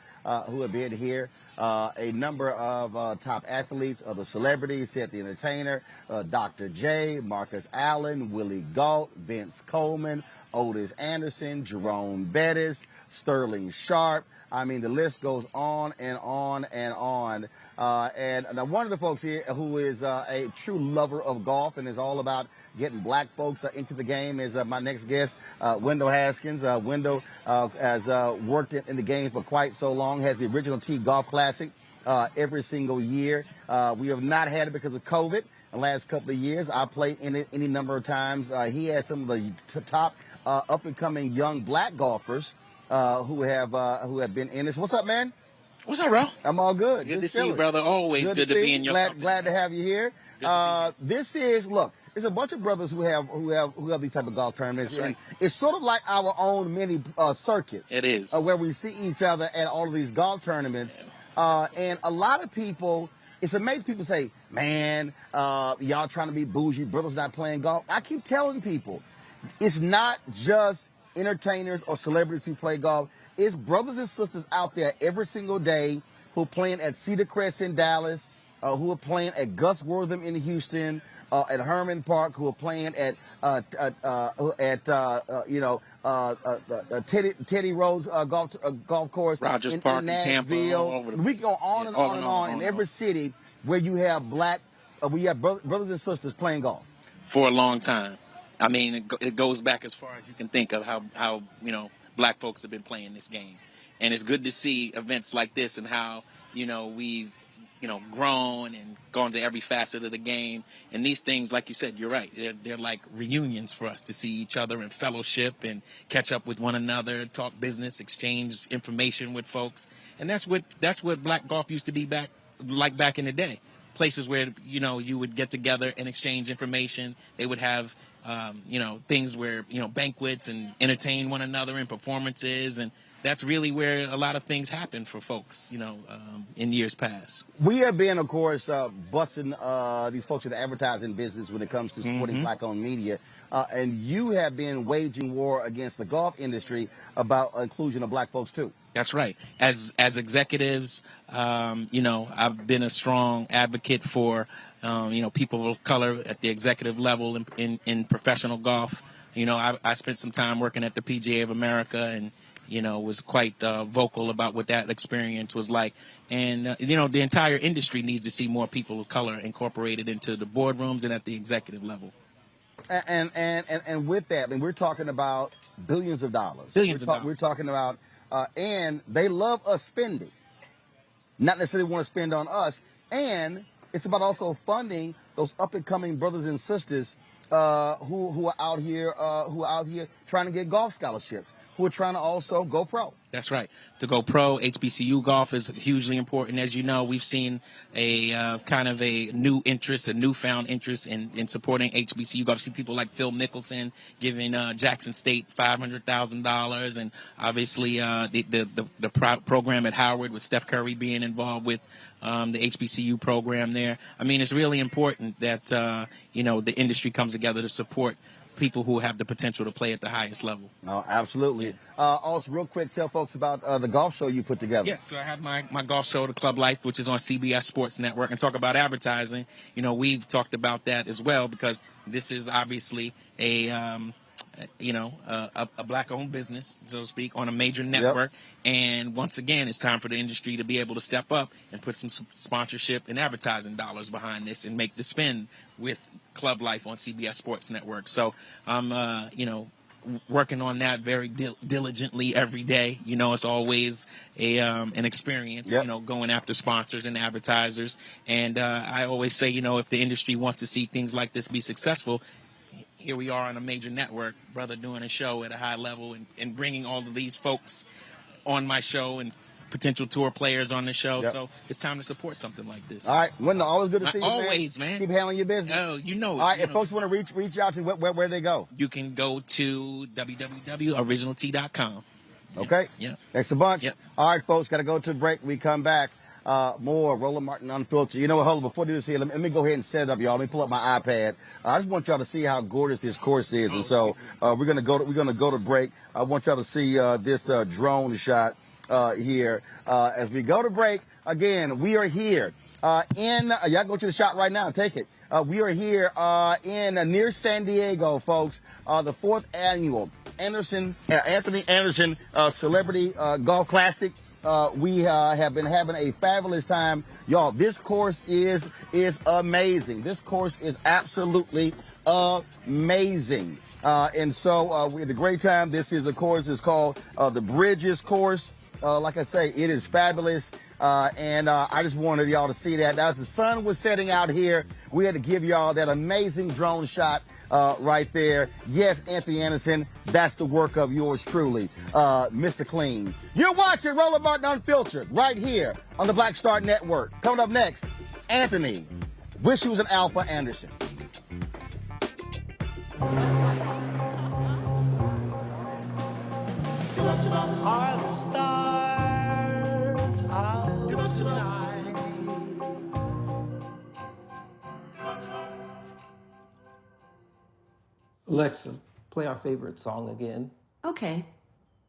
who have been here. A number of top athletes, other celebrities, Seth the Entertainer, Dr. J, Marcus Allen, Willie Gault, Vince Coleman, Otis Anderson, Jerome Bettis, Sterling Sharp. I mean, the list goes on and on and on. And one of the folks here who is a true lover of golf and is all about getting black folks into the game is my next guest, Wendell Haskins. Wendell has worked in the game for quite so long, has the original Tee Golf Classic every single year. We have not had it because of COVID. The last couple of years, I played in it any number of times. He has some of the top up-and-coming young black golfers who have been in this. What's up, man? What's up, bro? I'm all good. Good to see you, brother. Always good to be in your company. Glad to have you here. This is, look, there's a bunch of brothers who have these type of golf tournaments. That's right. And it's sort of like our own mini circuit. It is. Where we see each other at all of these golf tournaments. And a lot of people, it's amazing people say, man, y'all trying to be bougie, brothers not playing golf. I keep telling people, it's not just entertainers or celebrities who play golf. It's brothers and sisters out there every single day who are playing at Cedar Crest in Dallas, who are playing at Gus Wortham in Houston, at Herman Park, who are playing at Teddy Rose golf course, Rogers Park in Nashville. Tampa. All over the We go on and on in every city where you have brothers and sisters playing golf for a long time. I mean, it goes back as far as you can think of how black folks have been playing this game, and it's good to see events like this and how we've grown and gone to every facet of the game. And these things, like you said, you're right. They're like reunions for us to see each other and fellowship and catch up with one another, talk business, exchange information with folks. And that's what black golf used to be back in the day. Places where you would get together and exchange information. They would have things where banquets and entertain one another and performances, and that's really where a lot of things happen for folks in years past. We have been, of course, busting these folks in the advertising business when it comes to supporting black-owned media, and you have been waging war against the golf industry about inclusion of black folks too. That's right. As executives, I've been a strong advocate for people of color at the executive level in professional golf. I spent some time working at the PGA of America and was quite vocal about what that experience was like. And the entire industry needs to see more people of color incorporated into the boardrooms and at the executive level. And with that, I mean, we're talking about billions of dollars. We're talking about, and they love us spending, not necessarily want to spend on us. And it's about also funding those up and coming brothers and sisters who are out here trying to get golf scholarships, who are trying to also go pro. That's right. To go pro, HBCU golf is hugely important. As you know, we've seen a kind of a new interest, a newfound interest in supporting HBCU golf. See people like Phil Mickelson giving Jackson State $500,000, and obviously the program at Howard with Steph Curry being involved with the HBCU program there. I mean, it's really important that the industry comes together to support people who have the potential to play at the highest level. No, absolutely. Also, real quick, tell folks about the golf show you put together. Yes, so I have my golf show, The Club Life, which is on CBS Sports Network, and talk about advertising. We've talked about that as well because this is obviously a black-owned business, so to speak, on a major network. Yep. And once again, it's time for the industry to be able to step up and put some sponsorship and advertising dollars behind this and make the spin with Club Life on CBS Sports Network. So I'm, working on that very diligently every day. It's always an experience, yep. Going after sponsors and advertisers. And I always say, if the industry wants to see things like this be successful, here we are on a major network, brother, doing a show at a high level and bringing all of these folks on my show and potential tour players on the show. Yep. So it's time to support something like this. All right. Wendell, always good to see you, always, man. Keep handling your business. Oh, All right. If folks want to reach out to where they go? You can go to www.originalt.com. Okay. Yeah. Thanks a bunch. Yep. All right, folks. Got to go to the break. We come back. More Roland Martin Unfiltered. You know what, hold on, before I do this here, let me go ahead and set it up, y'all. Let me pull up my iPad. I just want y'all to see how gorgeous this course is. And so we're gonna go to break. I want y'all to see this drone shot here. As we go to break, again, we are here y'all go to the shot right now and take it. We are here in near San Diego, folks. The 4th annual Anthony Anderson Celebrity Golf Classic. We have been having a fabulous time. Y'all, this course is amazing. This course is absolutely amazing. And so we had a great time. This is, of course, is called the Bridges course. Like I say, it is fabulous. And I just wanted y'all to see that. As the sun was setting out here, we had to give y'all that amazing drone shot right there. Yes, Anthony Anderson, that's the work of yours truly, Mr. Clean. You're watching Roland Martin Unfiltered right here on the Black Star Network. Coming up next, Anthony. Wish he was an Alpha Anderson. Are the stars out tonight? Alexa, play our favorite song again. Okay.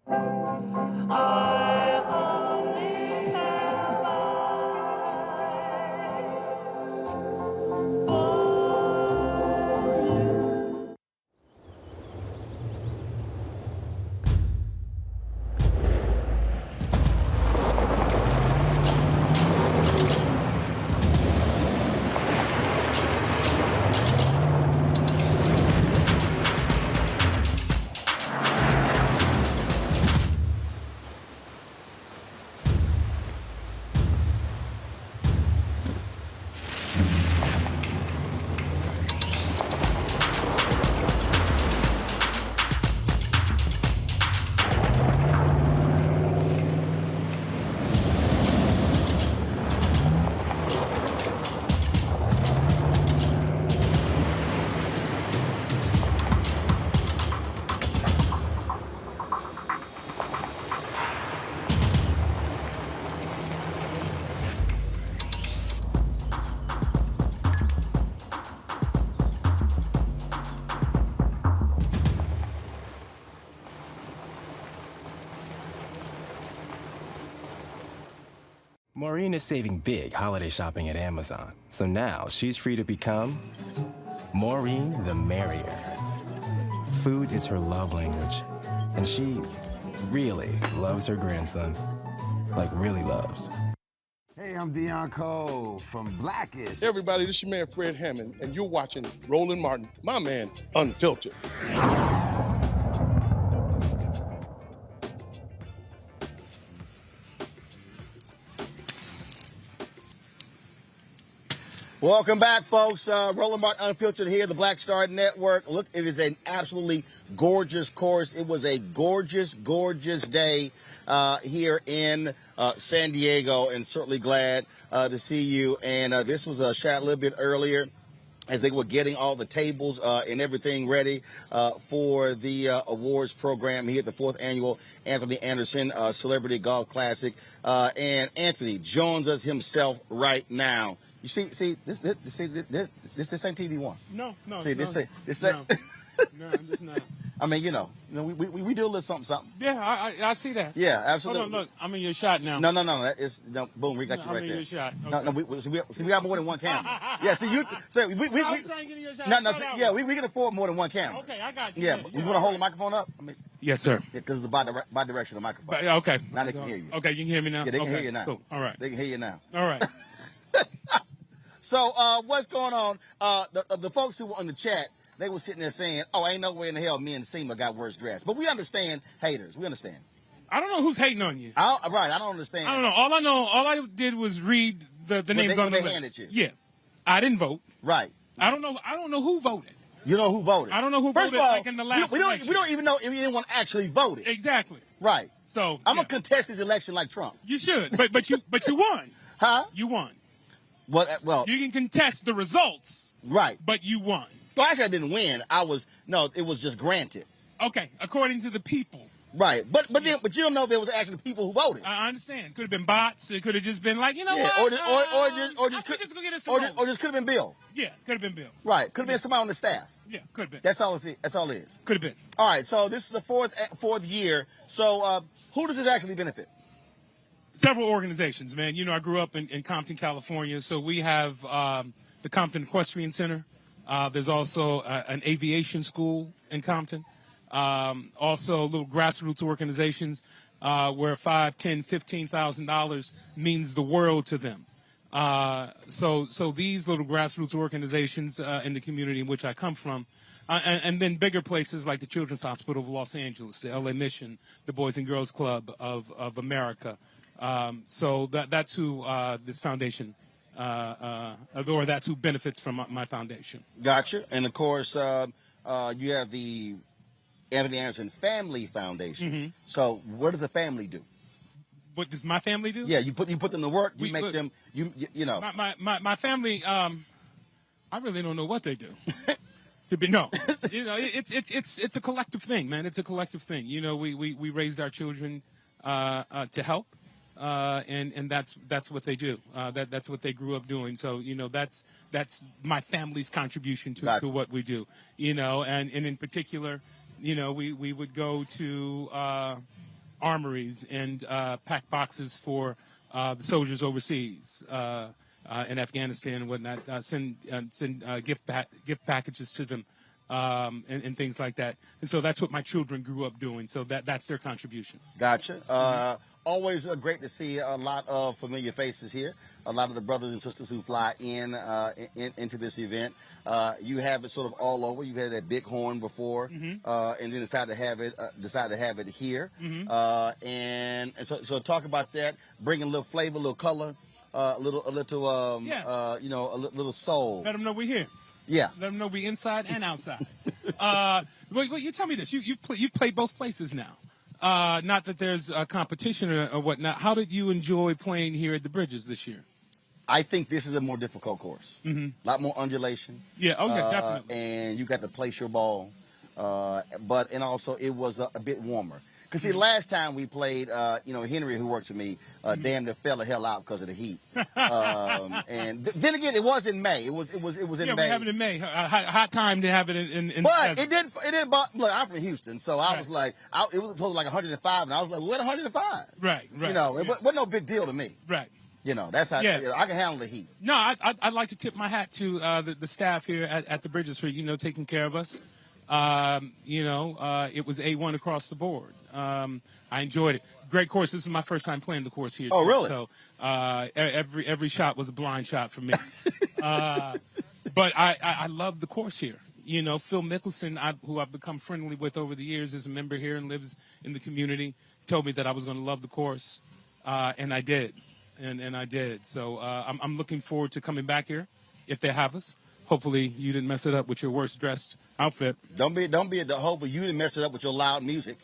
I only have eyes for you. Maureen is saving big holiday shopping at Amazon, so now she's free to become Maureen the Merrier. Food is her love language, and she really loves her grandson. Like, really loves. Hey, I'm Deion Cole from Blackish. Hey everybody, this is your man Fred Hammond, and you're watching Roland Martin, my man, Unfiltered. Welcome back, folks. Roland Martin Unfiltered here, the Black Star Network. Look, it is an absolutely gorgeous course. It was a gorgeous, gorgeous day here in San Diego, and certainly glad to see you. And this was shot a little bit earlier as they were getting all the tables and everything ready for the awards program here at the 4th Annual Anthony Anderson Celebrity Golf Classic. And Anthony joins us himself right now. You this ain't TV One. No. See, this ain't. No, it's not. I mean, we do a little something. Yeah, I see that. Yeah, absolutely. Hold on, look, I'm in your shot now. No. That is boom. We got you right there. I'm in your shot. Okay. No, we got more than one camera. Yeah, see you. So we I was trying to get in your shot. we can afford more than one camera. Okay, I got you. Yeah, you want to hold the microphone up? Yes, sir. Yeah, because it's the bi-directional microphone. Okay. Now they can hear you. Okay, you can hear me now. Yeah, they can hear you now. Cool. All right. They can hear you now. All right. So what's going on? The folks who were on the chat, they were sitting there saying, "Oh, ain't no way in the hell me and Seema got worse dressed." But we understand haters. We understand. I don't know who's hating on you. Right. I don't understand. I don't know. All I did was read the names on the list. Handed you. Yeah. I didn't vote. Right. I don't know who voted. You know who voted? I don't know who First voted of all, like in the last we don't even know if anyone actually voted. Exactly. Right. So I'm gonna contest this election like Trump. You should. But you won. Huh? You won. Well, you can contest the results. Right. But you won. Well, actually, I didn't win. It was just granted. Okay, according to the people. Right, but you don't know if there was actually people who voted. I understand. Could have been bots. It could have just been like, what? Or just could have been Bill. Yeah, could have been Bill. Right, could have been somebody on the staff. Yeah, could have been. That's all it is. Could have been. All right, so this is the fourth year. So who does this actually benefit? Several organizations, man. I grew up in Compton, California, so we have the Compton Equestrian Center. There's also an aviation school in Compton. Also little grassroots organizations where $5,000, $10,000, $15,000 means the world to them. So these little grassroots organizations in the community in which I come from, and then bigger places like the Children's Hospital of Los Angeles, the LA Mission, the Boys and Girls Club of America. So that's who this foundation, or that's who benefits from my foundation. Gotcha. And of course, you have the Anthony Anderson Family Foundation. Mm-hmm. So what does the family do? What does my family do? Yeah, you put them to work. You make them. You know. My family. I really don't know what they do. It's a collective thing, man. It's a collective thing. We raised our children to help. And that's what they do. That's what they grew up doing. So that's my family's contribution to what we do. And in particular, we would go to armories and pack boxes for the soldiers overseas in Afghanistan and whatnot. Send gift packages to them. And things like that. And so that's what my children grew up doing. So that's their contribution. Gotcha. Always great to see a lot of familiar faces here. A lot of the brothers and sisters who fly into this event. You have it sort of all over. You've had that Bighorn before, and then decided to have it here. And so talk about that. Bringing a little flavor, a little color, a little soul. Let them know we're here. Yeah. Let them know we inside and outside. Wait, you tell me this. You've played both places now. Not that there's a competition or whatnot. How did you enjoy playing here at the Bridges this year? I think this is a more difficult course. A lot more undulation. Yeah, definitely. And you got to place your ball. And also it was a bit warmer. Because, see, last time we played, Henry, who works with me, damn near fell the hell out because of the heat. And then again, it was in May. It was in May. Yeah, we have it in May. Hot time to have it in But it didn't look, I'm from Houston, so I was like, it was close to like 105, and I was like, what 105? Right. It wasn't no big deal to me. Right. That's how I can handle the heat. No, I'd like to tip my hat to the staff here at the Bridges for, taking care of us. It was A1 across the board. I enjoyed it. Great course. This is my first time playing the course here. Oh, really? So every shot was a blind shot for me. But I love the course here. Phil Mickelson, who I've become friendly with over the years, is a member here and lives in the community, told me that I was going to love the course, and I did. And I did. So I'm looking forward to coming back here if they have us. Hopefully, you didn't mess it up with your worst dressed outfit. Don't be at the hope, but you didn't mess it up with your loud music,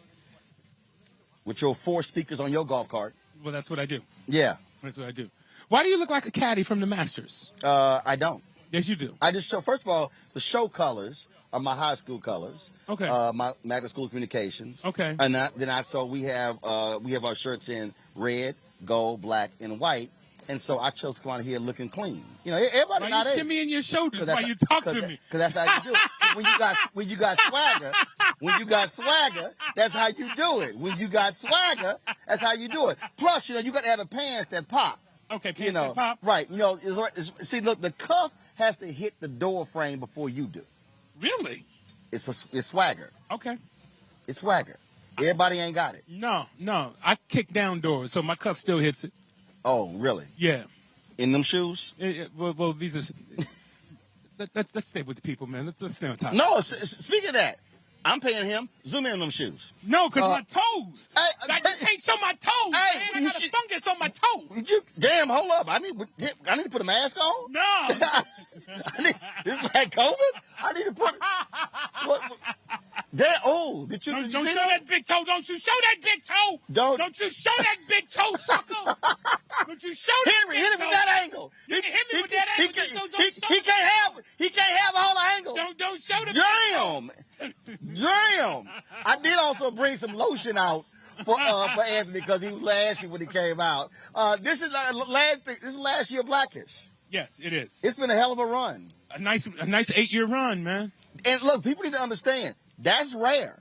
with your 4 speakers on your golf cart. Well, that's what I do. Yeah. That's what I do. Why do you look like a caddy from the Masters? I don't. Yes, you do. I just show. First of all, the show colors are my high school colors. Okay. My Magna School of Communications. Okay. And we have our shirts in red, gold, black, and white. And so I chose to come out here looking clean. You know, everybody Why not you there. shimmy in your shoulders while you talk to me? Because that's how you do it. See, when you got swagger, that's how you do it. When you got swagger, that's how you do it. Plus, you got to have the pants that pop. Okay, pants that pop. Right. You know, see, look, the cuff has to hit the door frame before you do. Really? It's swagger. Okay. It's swagger. Everybody ain't got it. No. I kick down doors, so my cuff still hits it. Oh, really? Yeah. In them shoes? Well, these are. Let's stay with the people, man. Let's stay on top. No, speaking of that, I'm paying him. Zoom in on them shoes. No, because my toes. Hey, you can't show my toes. Hey, man. I got a fungus on my toes. Damn, hold up. I need to put a mask on? No. This is like COVID? I need to put. What? Damn, did you Don't see show that big toe. Don't you show that big toe. Don't you show that big toe, sucker. Don't you show that big toe. Hit him from that angle. You can hit me with that angle. He can't have all the angles. Don't show the big toe. Damn. I did also bring some lotion out for Anthony because he was ashy when he came out. This is last year Blackish. Yes, it is. It's been a hell of a run. A nice 8-year run, man. And look, people need to understand that's rare.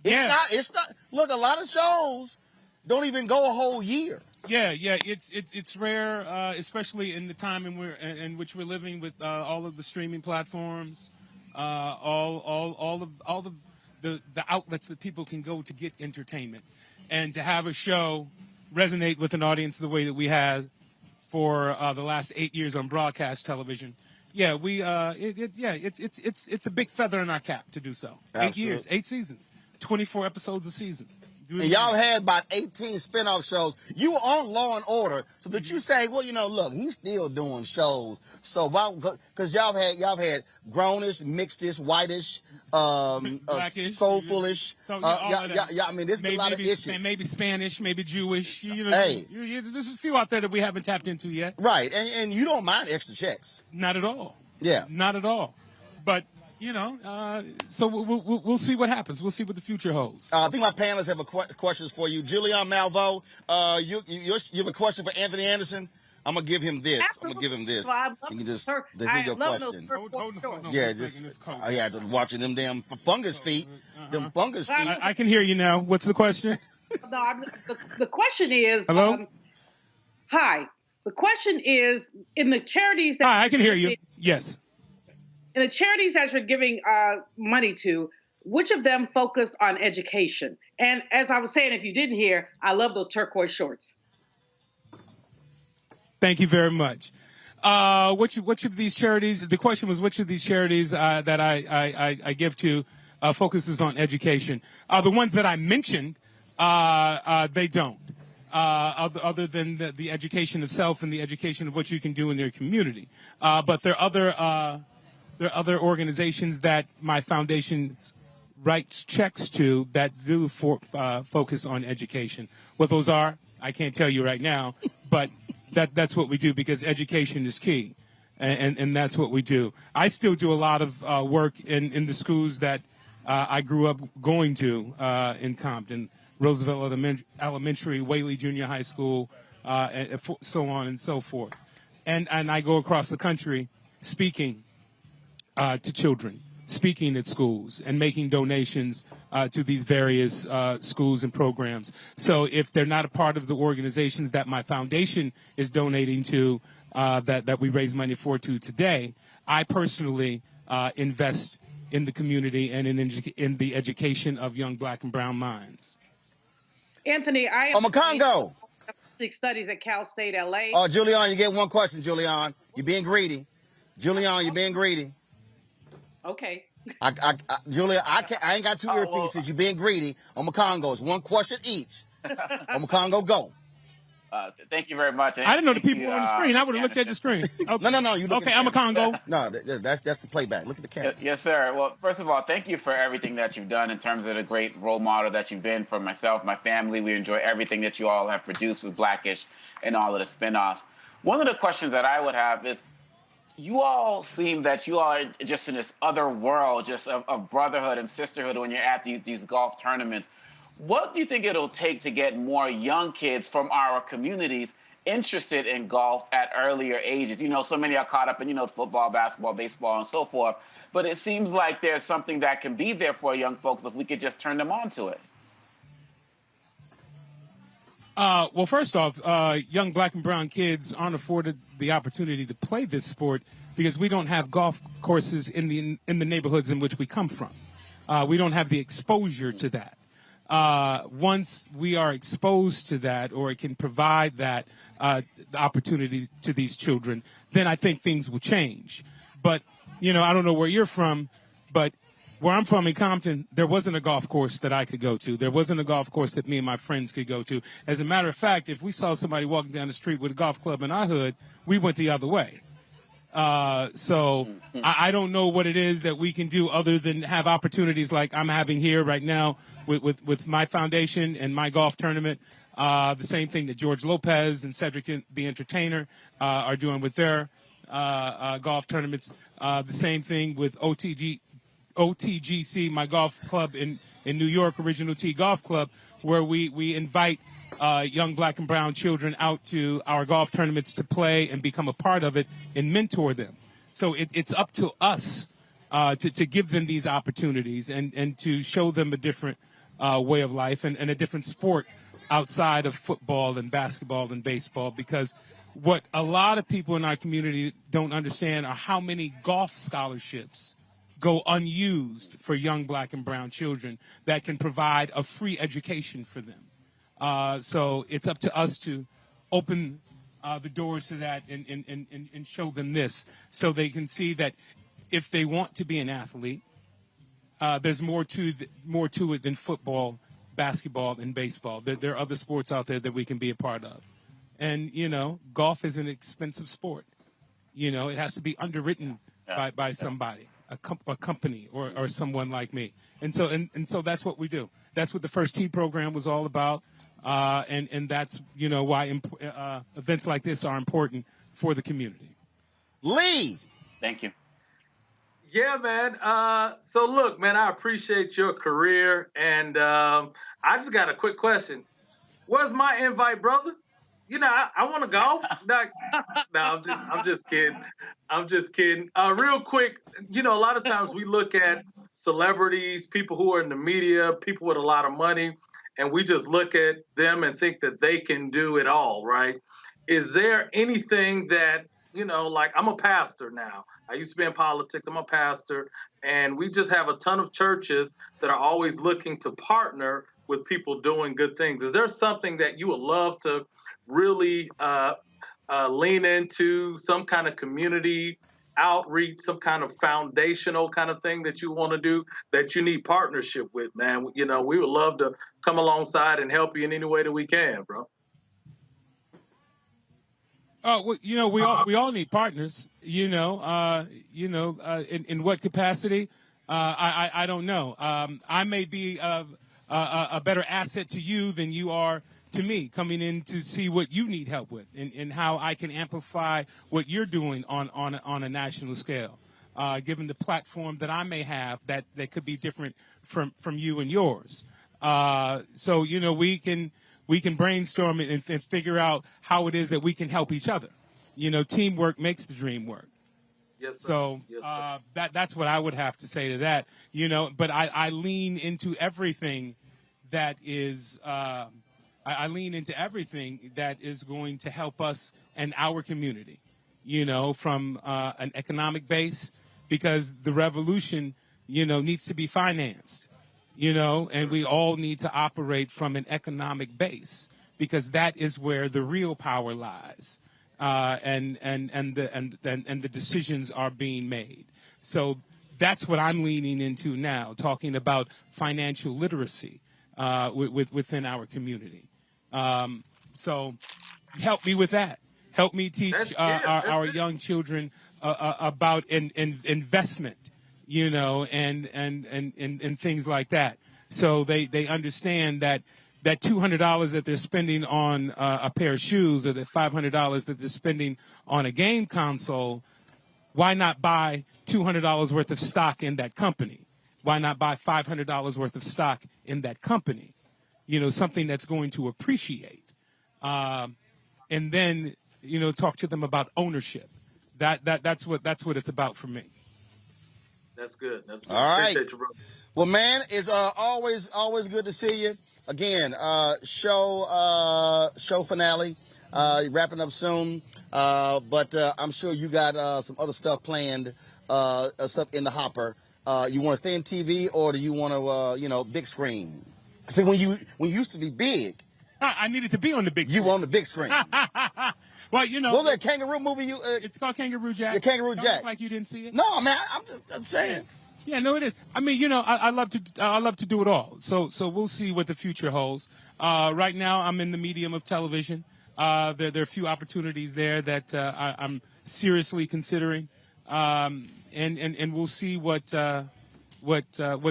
It's not. Look, a lot of shows don't even go a whole year. Yeah, it's rare, especially in the time in which we're living with all of the streaming platforms, all of the outlets that people can go to get entertainment, and to have a show resonate with an audience the way that we have for the last 8 years on broadcast television. Yeah, it's a big feather in our cap to do so. Absolutely. 8 years, 8 seasons, 24 episodes a season. And y'all had about 18 spinoff shows. You were on Law and Order, so that you say, well, look, he's still doing shows. So because y'all had grownish, mixedish, whitish, Blackish, soulfulish. So, I mean, there's been a lot of issues. Maybe Spanish, maybe Jewish. Hey. There's a few out there that we haven't tapped into yet. Right, and you don't mind extra checks. Not at all. Yeah. Not at all. But, so we'll see what happens. We'll see what the future holds. I think my panelists have questions for you. Julian Malvo, you have a question for Anthony Anderson? I'm going to give him this. Absolutely. I'm going to give him this. Well, you can just hear your question. Hold on. Watching them damn fungus feet. Them fungus feet. I can hear you now. What's the question? The question is... Hello? Hi. The question is, in the charities... Hi, I can hear you. Yes. In the charities that you're giving money to, which of them focus on education? And as I was saying, if you didn't hear, I love those shorts. Thank you very much. Which of these charities? The question was which of these charities that I give to focuses on education. The ones that I mentioned, they don't. Other than the education of self and the education of what you can do in their community. But there are other organizations that my foundation writes checks to that do focus on education. What those are, I can't tell you right now, but that's what we do because education is key, and that's what we do. I still do a lot of work in the schools that I grew up going to in Compton, Roosevelt Elementary, Whaley Junior High School, and so on and so forth. And I go across the country speaking to children, speaking at schools, and making donations to these various schools and programs. So if they're not a part of the organizations that my foundation is donating to, that we raise money for today, I personally invest in the community and in the education of young black and brown minds. Anthony, I am Congo. Studies at Cal State, LA. Oh, Julian, you get one question, Julian. You're being greedy. Julian, you're being greedy. Okay. Julia, I ain't got two earpieces. You're being greedy. On Congo, it's one question each. On Congo, go. Thank you very much. I didn't know the people were on the screen. I would have looked at the screen. Okay. No. You look Okay, I'm a Congo. No, that's the playback. Look at the camera. Yes, sir. Well, first of all, thank you for everything that you've done in terms of the great role model that you've been for myself, my family. We enjoy everything that you all have produced with Blackish and all of the spinoffs. One of the questions that I would have is, you all seem that you are just in this other world, just of brotherhood and sisterhood when you're at these golf tournaments. What do you think it'll take to get more young kids from our communities interested in golf at earlier ages? You know, so many are caught up in, football, basketball, baseball, and so forth. But it seems like there's something that can be there for young folks if we could just turn them on to it. Well, first off, young black and brown kids aren't afforded the opportunity to play this sport because we don't have golf courses in the neighborhoods in which we come from. We don't have the exposure to that. Once we are exposed to that, or it can provide that the opportunity to these children, then I think things will change. But, I don't know where you're from, but where I'm from in Compton, there wasn't a golf course that I could go to. There wasn't a golf course that me and my friends could go to. As a matter of fact, if we saw somebody walking down the street with a golf club in our hood, we went the other way. So I don't know what it is that we can do other than have opportunities like I'm having here right now with my foundation and my golf tournament. The same thing that George Lopez and Cedric the Entertainer are doing with their golf tournaments. The same thing with OTGC, my golf club in New York, Original T Golf Club, where we invite young black and brown children out to our golf tournaments to play and become a part of it and mentor them. So it's up to us to give them these opportunities and to show them a different way of life and a different sport outside of football and basketball and baseball, because what a lot of people in our community don't understand are how many golf scholarships go unused for young black and brown children that can provide a free education for them. So it's up to us to open the doors to that and show them this, so they can see that if they want to be an athlete, there's more to it than football, basketball, and baseball. There are other sports out there that we can be a part of. And, golf is an expensive sport. It has to be underwritten by somebody, a company or someone like me. And so that's what we do. That's what the First Tee program was all about. And that's, why events like this are important for the community. Lee. Thank you. Yeah, man. So look, man, I appreciate your career. And I just got a quick question. Where's my invite, brother? I want to golf. No, I'm just kidding. I'm just kidding. Real quick, a lot of times we look at celebrities, people who are in the media, people with a lot of money, and we just look at them and think that they can do it all, right? Is there anything that, like I'm a pastor now. I used to be in politics. I'm a pastor. And we just have a ton of churches that are always looking to partner with people doing good things. Is there something that you would love to really lean into, some kind of community outreach, some kind of foundational kind of thing that you want to do that you need partnership with, man? We would love to come alongside and help you in any way that we can, bro. Oh, well, we all need partners. In what capacity? I don't know. I may be a better asset to you than you are to me, coming in to see what you need help with and how I can amplify what you're doing on a national scale, given the platform that I may have that could be different from you and yours. So we can brainstorm and figure out how it is that we can help each other. Teamwork makes the dream work. Yes, sir. So that's what I would have to say to that. But I lean into everything that is I lean into everything that is going to help us and our community. From an economic base, because the revolution needs to be financed. And we all need to operate from an economic base, because that is where the real power lies, and the decisions are being made. So that's what I'm leaning into now, talking about financial literacy within our community. So help me with that. Help me teach our young children about investment, you know, and things like that. So they understand that $200 that they're spending on a pair of shoes, or the $500 that they're spending on a game console, why not buy $200 worth of stock in that company? Why not buy $500 worth of stock in that company? You know, something that's going to appreciate. And then, you know, talk to them about ownership. That's what it's about for me. That's good. That's good. All right. Appreciate you, brother. Well, man, it's always good to see you. Again, show finale, wrapping up soon. But I'm sure you got some other stuff planned, stuff in the hopper. You want to stay in TV, or do you want to, big screen? See, when you used to be big, I needed to be on the big screen. You were on the big screen. Well, you know, what was that kangaroo movie? It's called Kangaroo Jack. The Kangaroo Don't Jack. act like you didn't see it. No, man, I'm saying. Yeah, no, it is. I mean, you know, I love to do it all. So we'll see what the future holds. Right now, I'm in the medium of television. There are a few opportunities there that I'm seriously considering, and we'll see what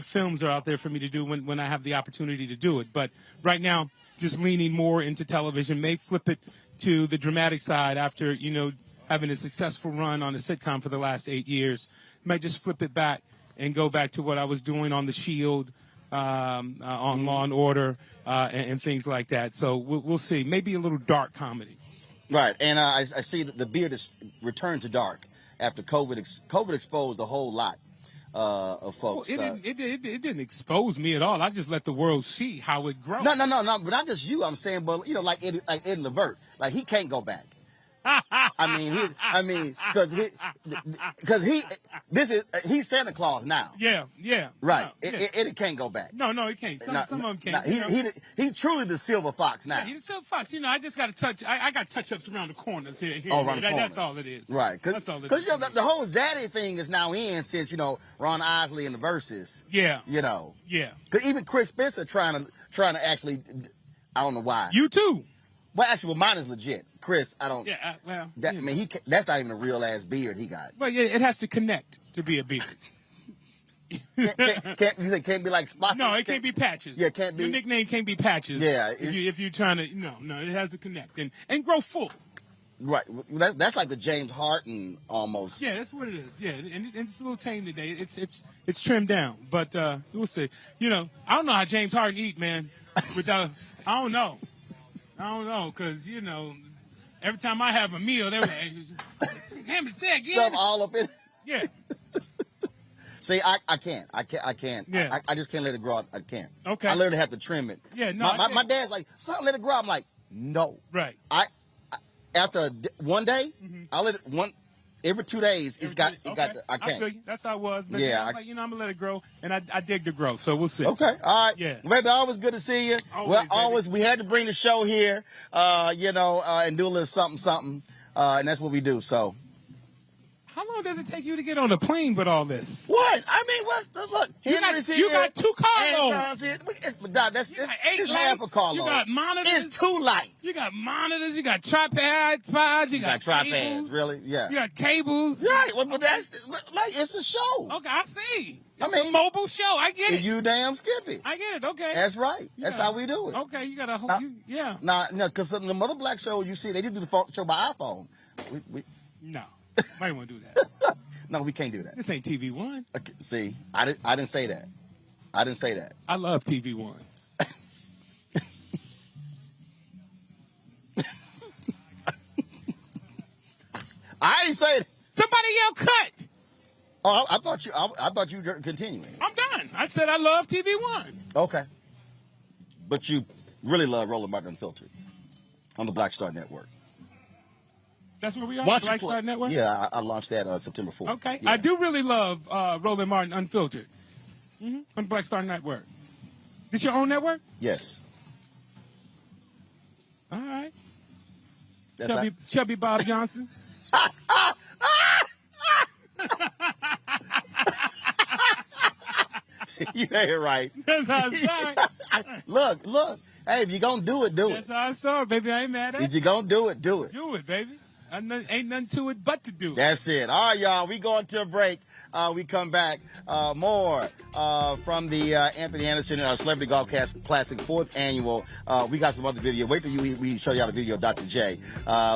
films are out there for me to do when I have the opportunity to do it. But right now, just leaning more into television. May flip it to the dramatic side after, you know, having a successful run on a sitcom for the last 8 years. Might just flip it back and go back to what I was doing on The Shield, on Law and Order, and things like that. So we'll see. Maybe a little dark comedy. Right, and I see that the beard has returned to dark after COVID. COVID exposed a whole lot of folks. Well, it didn't expose me at all. I just let the world see how it grows. No, but not just you. I'm saying, but you know, like Eddie Levert, like he can't go back. Because he's Santa Claus now. Yeah. Right. Yeah. It can't go back. No, he can't. Some of them can't. He truly the silver fox now. Yeah, he's the silver fox. You know, I just got to touch. I got touch-ups around the corners here. Around the corners. That's all it is. Right. That's all it is. Because you know the whole Zaddy thing is now in since you know Ron Isley and the Versus. Yeah. You know. Yeah. Because even Chris Spencer trying to actually, I don't know why. You too. Well, actually, mine is legit. Chris, I don't. Yeah, well. I mean, that's not even a real ass beard he got. Well, yeah, it has to connect to be a beard. Can't be like spots. No, it can't be patches. Yeah, can't be. Your nickname can't be patches. Yeah. If you're trying to, no, it has to connect and grow full. Right. That's like the James Harden almost. Yeah, that's what it is. Yeah, and it's a little tame today. It's trimmed down, but we'll see. You know, I don't know how James Harden eat, man. Without, I don't know, because you know, every time I have a meal, they're like, ham and sex, stuff all up in. Yeah. See, I can't. Yeah. I just can't let it grow out. I can't. Okay. I literally have to trim it. Yeah, no. My dad's like, son, let it grow. I'm like, no. Right. After one day, I let it every 2 days. I can't. I feel you. That's how it was. But yeah. I was like, I'm gonna let it grow, and I dig the growth. So we'll see. Okay. All right. Yeah. Baby, always good to see you. Always. We had to bring the show here, and do a little something, and that's what we do. So. How long does it take you to get on a plane with all this? What? I mean, look. You got 2 carloads. That's half a carload. You got monitors. It's 2 lights. You got monitors. You got tripods. You got tripods. Cables. Really? Yeah. You got cables. Right. Well, that's like it's a show. Okay, I see. It's a mobile show. I get it. You damn skippy. I get it. Okay. That's right. That's how we do it. Okay, you got a whole. Yeah. No, because some of the other black shows you see, they just do the show by iPhone. No. Might want to do that. No, we can't do that. This ain't TV One. Okay, see, I didn't say that. I didn't say that. I love TV One. I ain't say that. Somebody yell cut. Oh, I thought you were continuing. I'm done. I said I love TV One. Okay. But you really love Roland Martin Unfiltered on the Black Star Network. That's where we are, Black Star Network? Yeah, I launched that September 4th. Okay. Yeah. I do really love Roland Martin Unfiltered on Black Star Network. This your own network? Yes. All right. That's Chubby Bob Johnson. You ain't right. That's outside. Look. Hey, if you're going to do it, do it. That's how I saw it, baby. I ain't mad at If you're going to do it, do it. Do it, baby. Ain't nothing to it but to do it. That's it. All right, y'all. We going to a break. We come back. More from the Anthony Anderson Celebrity Golf Classic 4th Annual. We got some other video. Wait till we show y'all the video of Dr. J.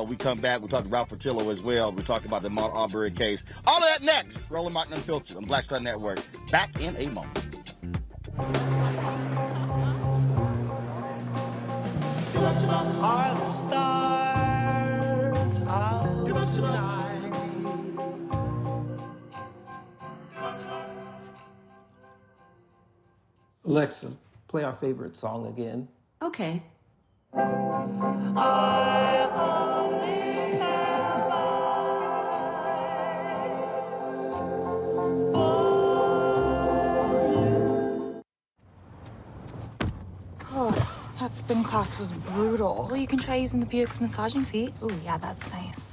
We come back. We'll talk to Rob Patillo as well. We'll talk about the Ahmaud Arbery case. All of that next. Roland Martin Unfiltered on Black Star Network. Back in a moment. Are the stars out tonight? Alexa, play our favorite song again. Okay. I only have eyes Oh, that spin class was brutal. Well, you can try using the Buick's massaging seat. Ooh, yeah, that's nice.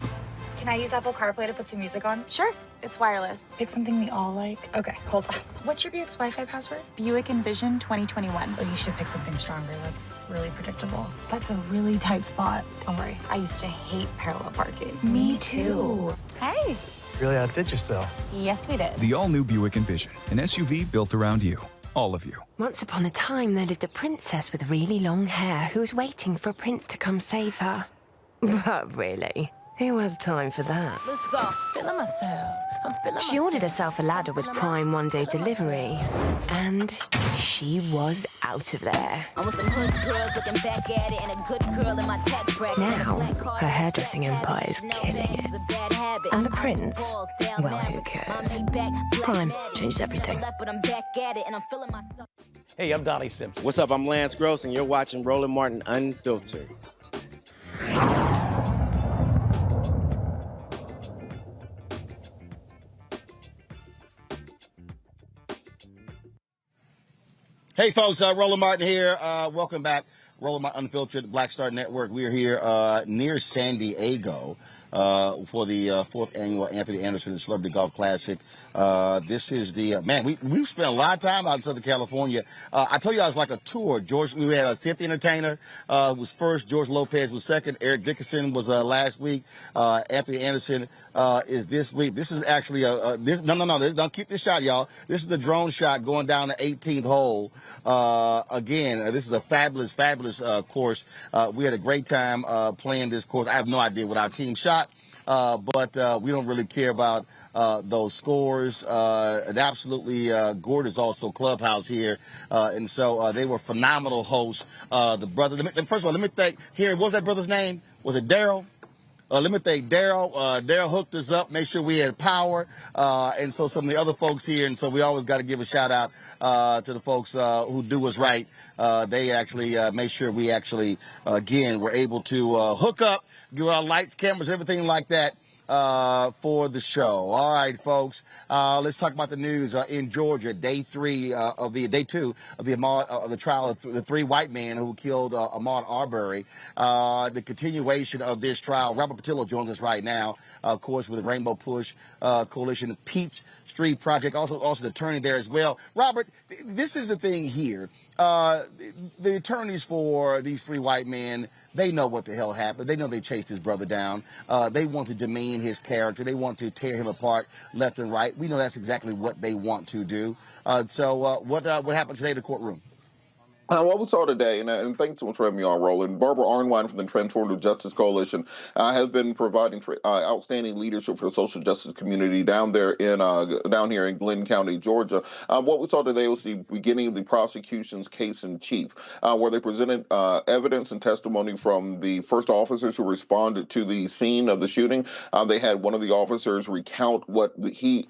Can I use Apple CarPlay to put some music on? Sure. It's wireless. Pick something we all like. Okay, hold on. What's your Buick's Wi-Fi password? Buick Envision 2021. Oh, you should pick something stronger. That's really predictable. That's a really tight spot. Don't worry. I used to hate parallel parking. Me too. Hey. Really outdid yourself. Yes, we did. The all-new Buick Envision, an SUV built around you. All of you. Once upon a time, there lived a princess with really long hair who was waiting for a prince to come save her. But really, who has time for that? Let's go. Feeling myself. I'm feeling She ordered herself a ladder with Prime one-day delivery, and she was out of there. I want some hood girls looking back at it and a good girl in my tax bracket. Now, her hairdressing empire is killing it. And the prince, well, who cares? Prime changed everything. Hey, I'm Donnie Simpson. What's up? I'm Lance Gross, and you're watching Roland Martin Unfiltered. Hey, folks, Roland Martin here. Welcome back. Roland Martin Unfiltered, Black Star Network. We're here near San Diego for the 4th Annual Anthony Anderson Celebrity Golf Classic. This is the, man, we've spent a lot of time out in Southern California. I told you I was like a tour. We had a Cynthia Entertainer was first. George Lopez was second. Eric Dickerson was last week. Anthony Anderson is this week. This is actually don't keep this shot, y'all. This is the drone shot going down the 18th hole. Again, this is a fabulous course. We had a great time playing this course. I have no idea what our team shot. But we don't really care about those scores. An absolutely gorgeous also clubhouse here. And so they were phenomenal hosts. The brother, first of all, let me thank, here, what was that brother's name? Was it Daryl? Let me thank Daryl. Daryl hooked us up, made sure we had power, and so some of the other folks here. And so we always got to give a shout out to the folks who do us right. They actually made sure we actually, again, were able to hook up, give our lights, cameras, everything like that. For the show. All right, folks. Let's talk about the news in Georgia. Day 2 of the the trial of the 3 white men who killed Ahmaud Arbery. The continuation of this trial. Robert Patillo joins us right now, of course, with the Rainbow Push Coalition, Peach Street Project, also the attorney there as well. Robert, this is the thing here. The attorneys for these 3 white men, they know what the hell happened. They know they chased his brother down. They want to demean his character. They want to tear him apart left and right. We know that's exactly what they want to do. So what happened today in the courtroom? What we saw today, and thanks so much for having me on, Roland. Barbara Arnwine from the Transformative Justice Coalition has been providing outstanding leadership for the social justice community down here in Glenn County, Georgia. What we saw today was the beginning of the prosecution's case in chief, where they presented evidence and testimony from the first officers who responded to the scene of the shooting. They had one of the officers recount what he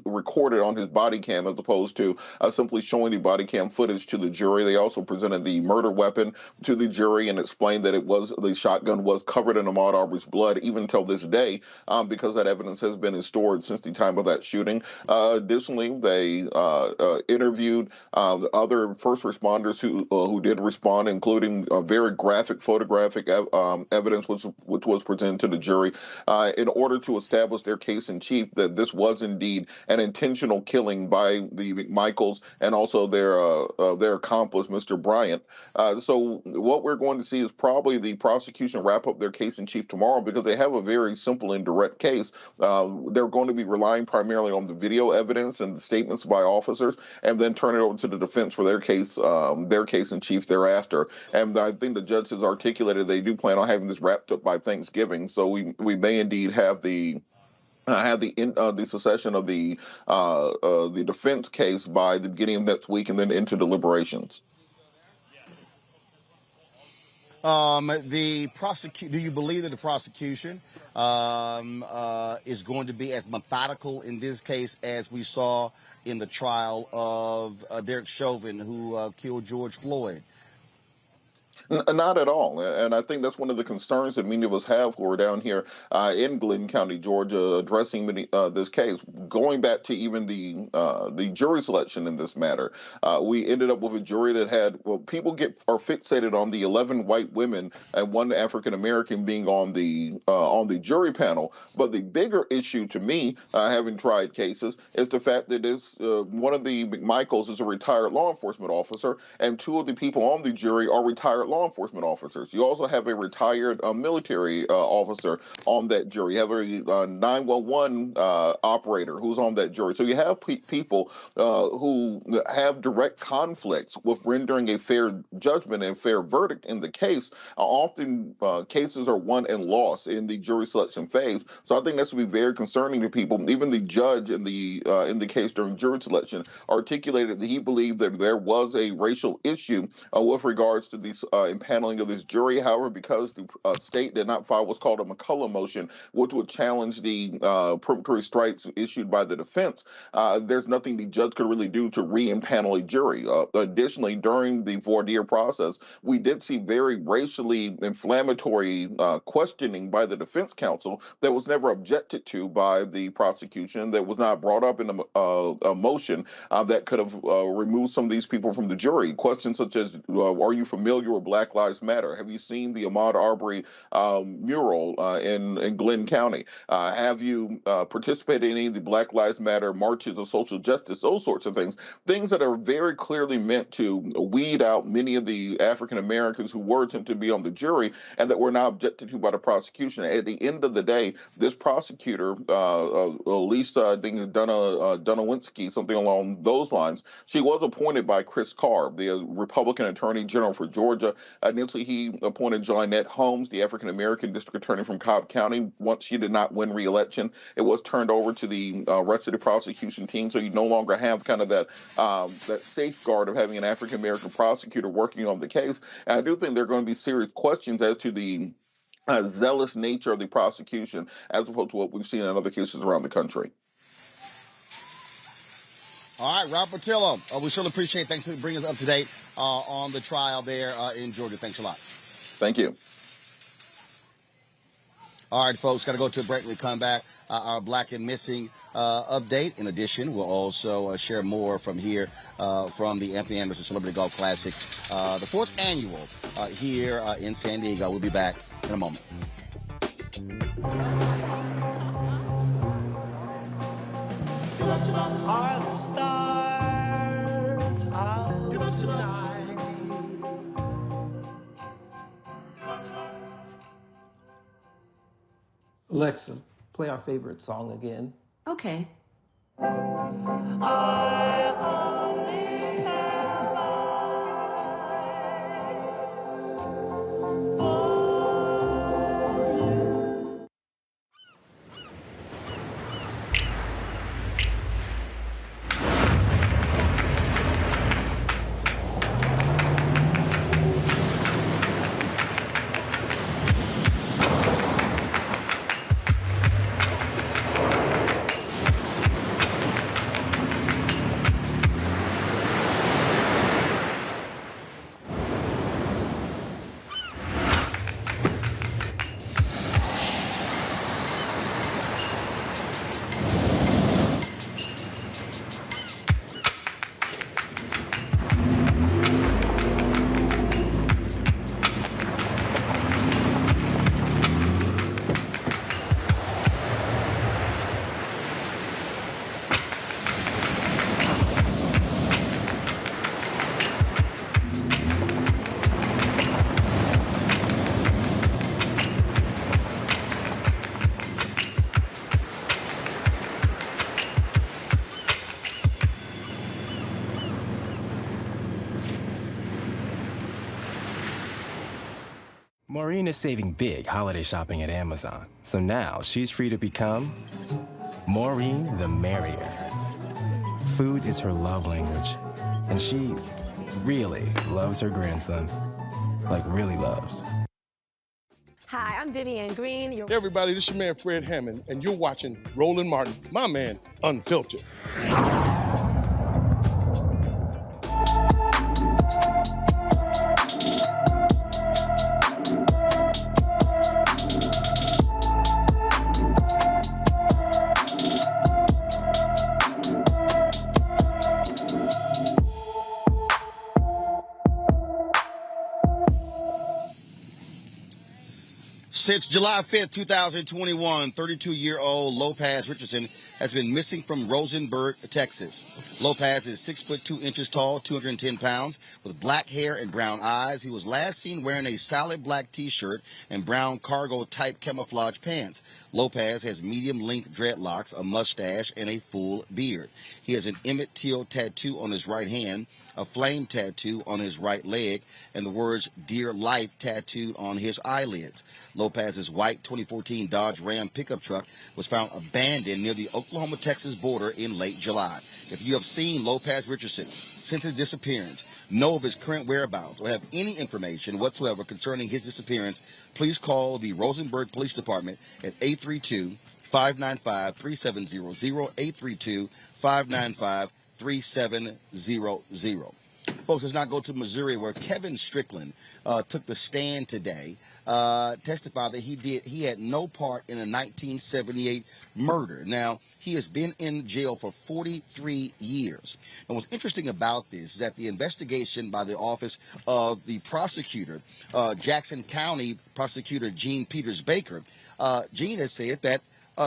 recorded on his body cam, as opposed to simply showing the body cam footage to the jury. They also presented the murder weapon to the jury and explained that the shotgun was covered in Ahmaud Arbery's blood, even until this day, because that evidence has been stored since the time of that shooting. Additionally, they interviewed the other first responders who did respond, including very graphic photographic evidence which was presented to the jury in order to establish their case in chief that this was indeed an intentional killing by the McMichaels and also their accomplice, was Mr. Bryant. So what we're going to see is probably the prosecution wrap up their case in chief tomorrow because they have a very simple and direct case. They're going to be relying primarily on the video evidence and the statements by officers, and then turn it over to the defense for their case in chief thereafter. And I think the judge has articulated they do plan on having this wrapped up by Thanksgiving. So we may indeed have the secession of the defense case by the beginning of next week and then into deliberations. Do you believe that the prosecution is going to be as methodical in this case as we saw in the trial of Derek Chauvin, who killed George Floyd? Not at all, and I think that's one of the concerns that many of us have who are down here in Glenn County, Georgia, addressing this case. Going back to even the jury selection in this matter, we ended up with a jury that had people are fixated on the 11 white women and one African American being on the jury panel. But the bigger issue to me, having tried cases, is the fact that one of the McMichaels is a retired law enforcement officer, and two of the people on the jury are retired law enforcement officers. You also have a retired military officer on that jury. You have a 911 operator who's on that jury. So you have people who have direct conflicts with rendering a fair judgment and fair verdict in the case. Often cases are won and lost in the jury selection phase. So I think that's would be very concerning to people. Even the judge in the case during jury selection articulated that he believed that there was a racial issue with regards to these impaneling of this jury. However, because the state did not file what's called a McCullough motion, which would challenge the peremptory strikes issued by the defense, there's nothing the judge could really do to re-impanel a jury. Additionally, during the voir dire process, we did see very racially inflammatory questioning by the defense counsel that was never objected to by the prosecution, that was not brought up in a motion that could have removed some of these people from the jury. Questions such as, are you familiar with Black Lives Matter? Have you seen the Ahmaud Arbery mural in Glenn County? Have you participated in any of the Black Lives Matter marches of social justice? Those sorts of things. Things that are very clearly meant to weed out many of the African Americans who were attempted to be on the jury and that were not objected to by the prosecution. At the end of the day, this prosecutor, Lisa, I think, Dunawinski, something along those lines, she was appointed by Chris Carr, the Republican Attorney General for Georgia. Initially, he appointed Johnette Holmes, the African-American district attorney from Cobb County. Once she did not win re-election, it was turned over to the rest of the prosecution team. So you no longer have kind of that safeguard of having an African-American prosecutor working on the case. And I do think there are going to be serious questions as to the zealous nature of the prosecution as opposed to what we've seen in other cases around the country. All right, Rob Patillo, we certainly appreciate it. Thanks for bringing us up to date on the trial there in Georgia. Thanks a lot. Thank you. All right, folks, got to go to a break. We come back, our Black and Missing update. In addition, we'll also share more from here from the Anthony Anderson Celebrity Golf Classic, the 4th annual here in San Diego. We'll be back in a moment. Are the stars out tonight? Alexa, play our favorite song again. Okay. I only have eyes for you. Maureen is saving big holiday shopping at Amazon, so now she's free to become Maureen the Merrier. Food is her love language, and she really loves her grandson. Like, really loves. Hi, I'm Vivian Green. Hey everybody, this is your man Fred Hammond, and you're watching Roland Martin, my man, Unfiltered. Since July 5th, 2021, 32-year-old Lopez Richardson has been missing from Rosenberg, Texas. Lopez is 6'2" tall, 210 pounds, with black hair and brown eyes. He was last seen wearing a solid black T-shirt and brown cargo-type camouflage pants. Lopez has medium-length dreadlocks, a mustache, and a full beard. He has an Emmett Till tattoo on his right hand, a flame tattoo on his right leg, and the words "Dear Life" tattooed on his eyelids. Lopez's white 2014 Dodge Ram pickup truck was found abandoned near the Oklahoma-Texas border in late July. If you have seen Lopez Richardson since his disappearance, know of his current whereabouts, or have any information whatsoever concerning his disappearance, please call the Rosenberg Police Department at 832-595-3700, 832-595-3700. Folks, let's not go to Missouri, where Kevin Strickland took the stand today, testified that he had no part in the 1978 murder. Now, he has been in jail for 43 years. And what's interesting about this is that the investigation by the office of the prosecutor, Jackson County Prosecutor Gene Peters Baker, Gene has said that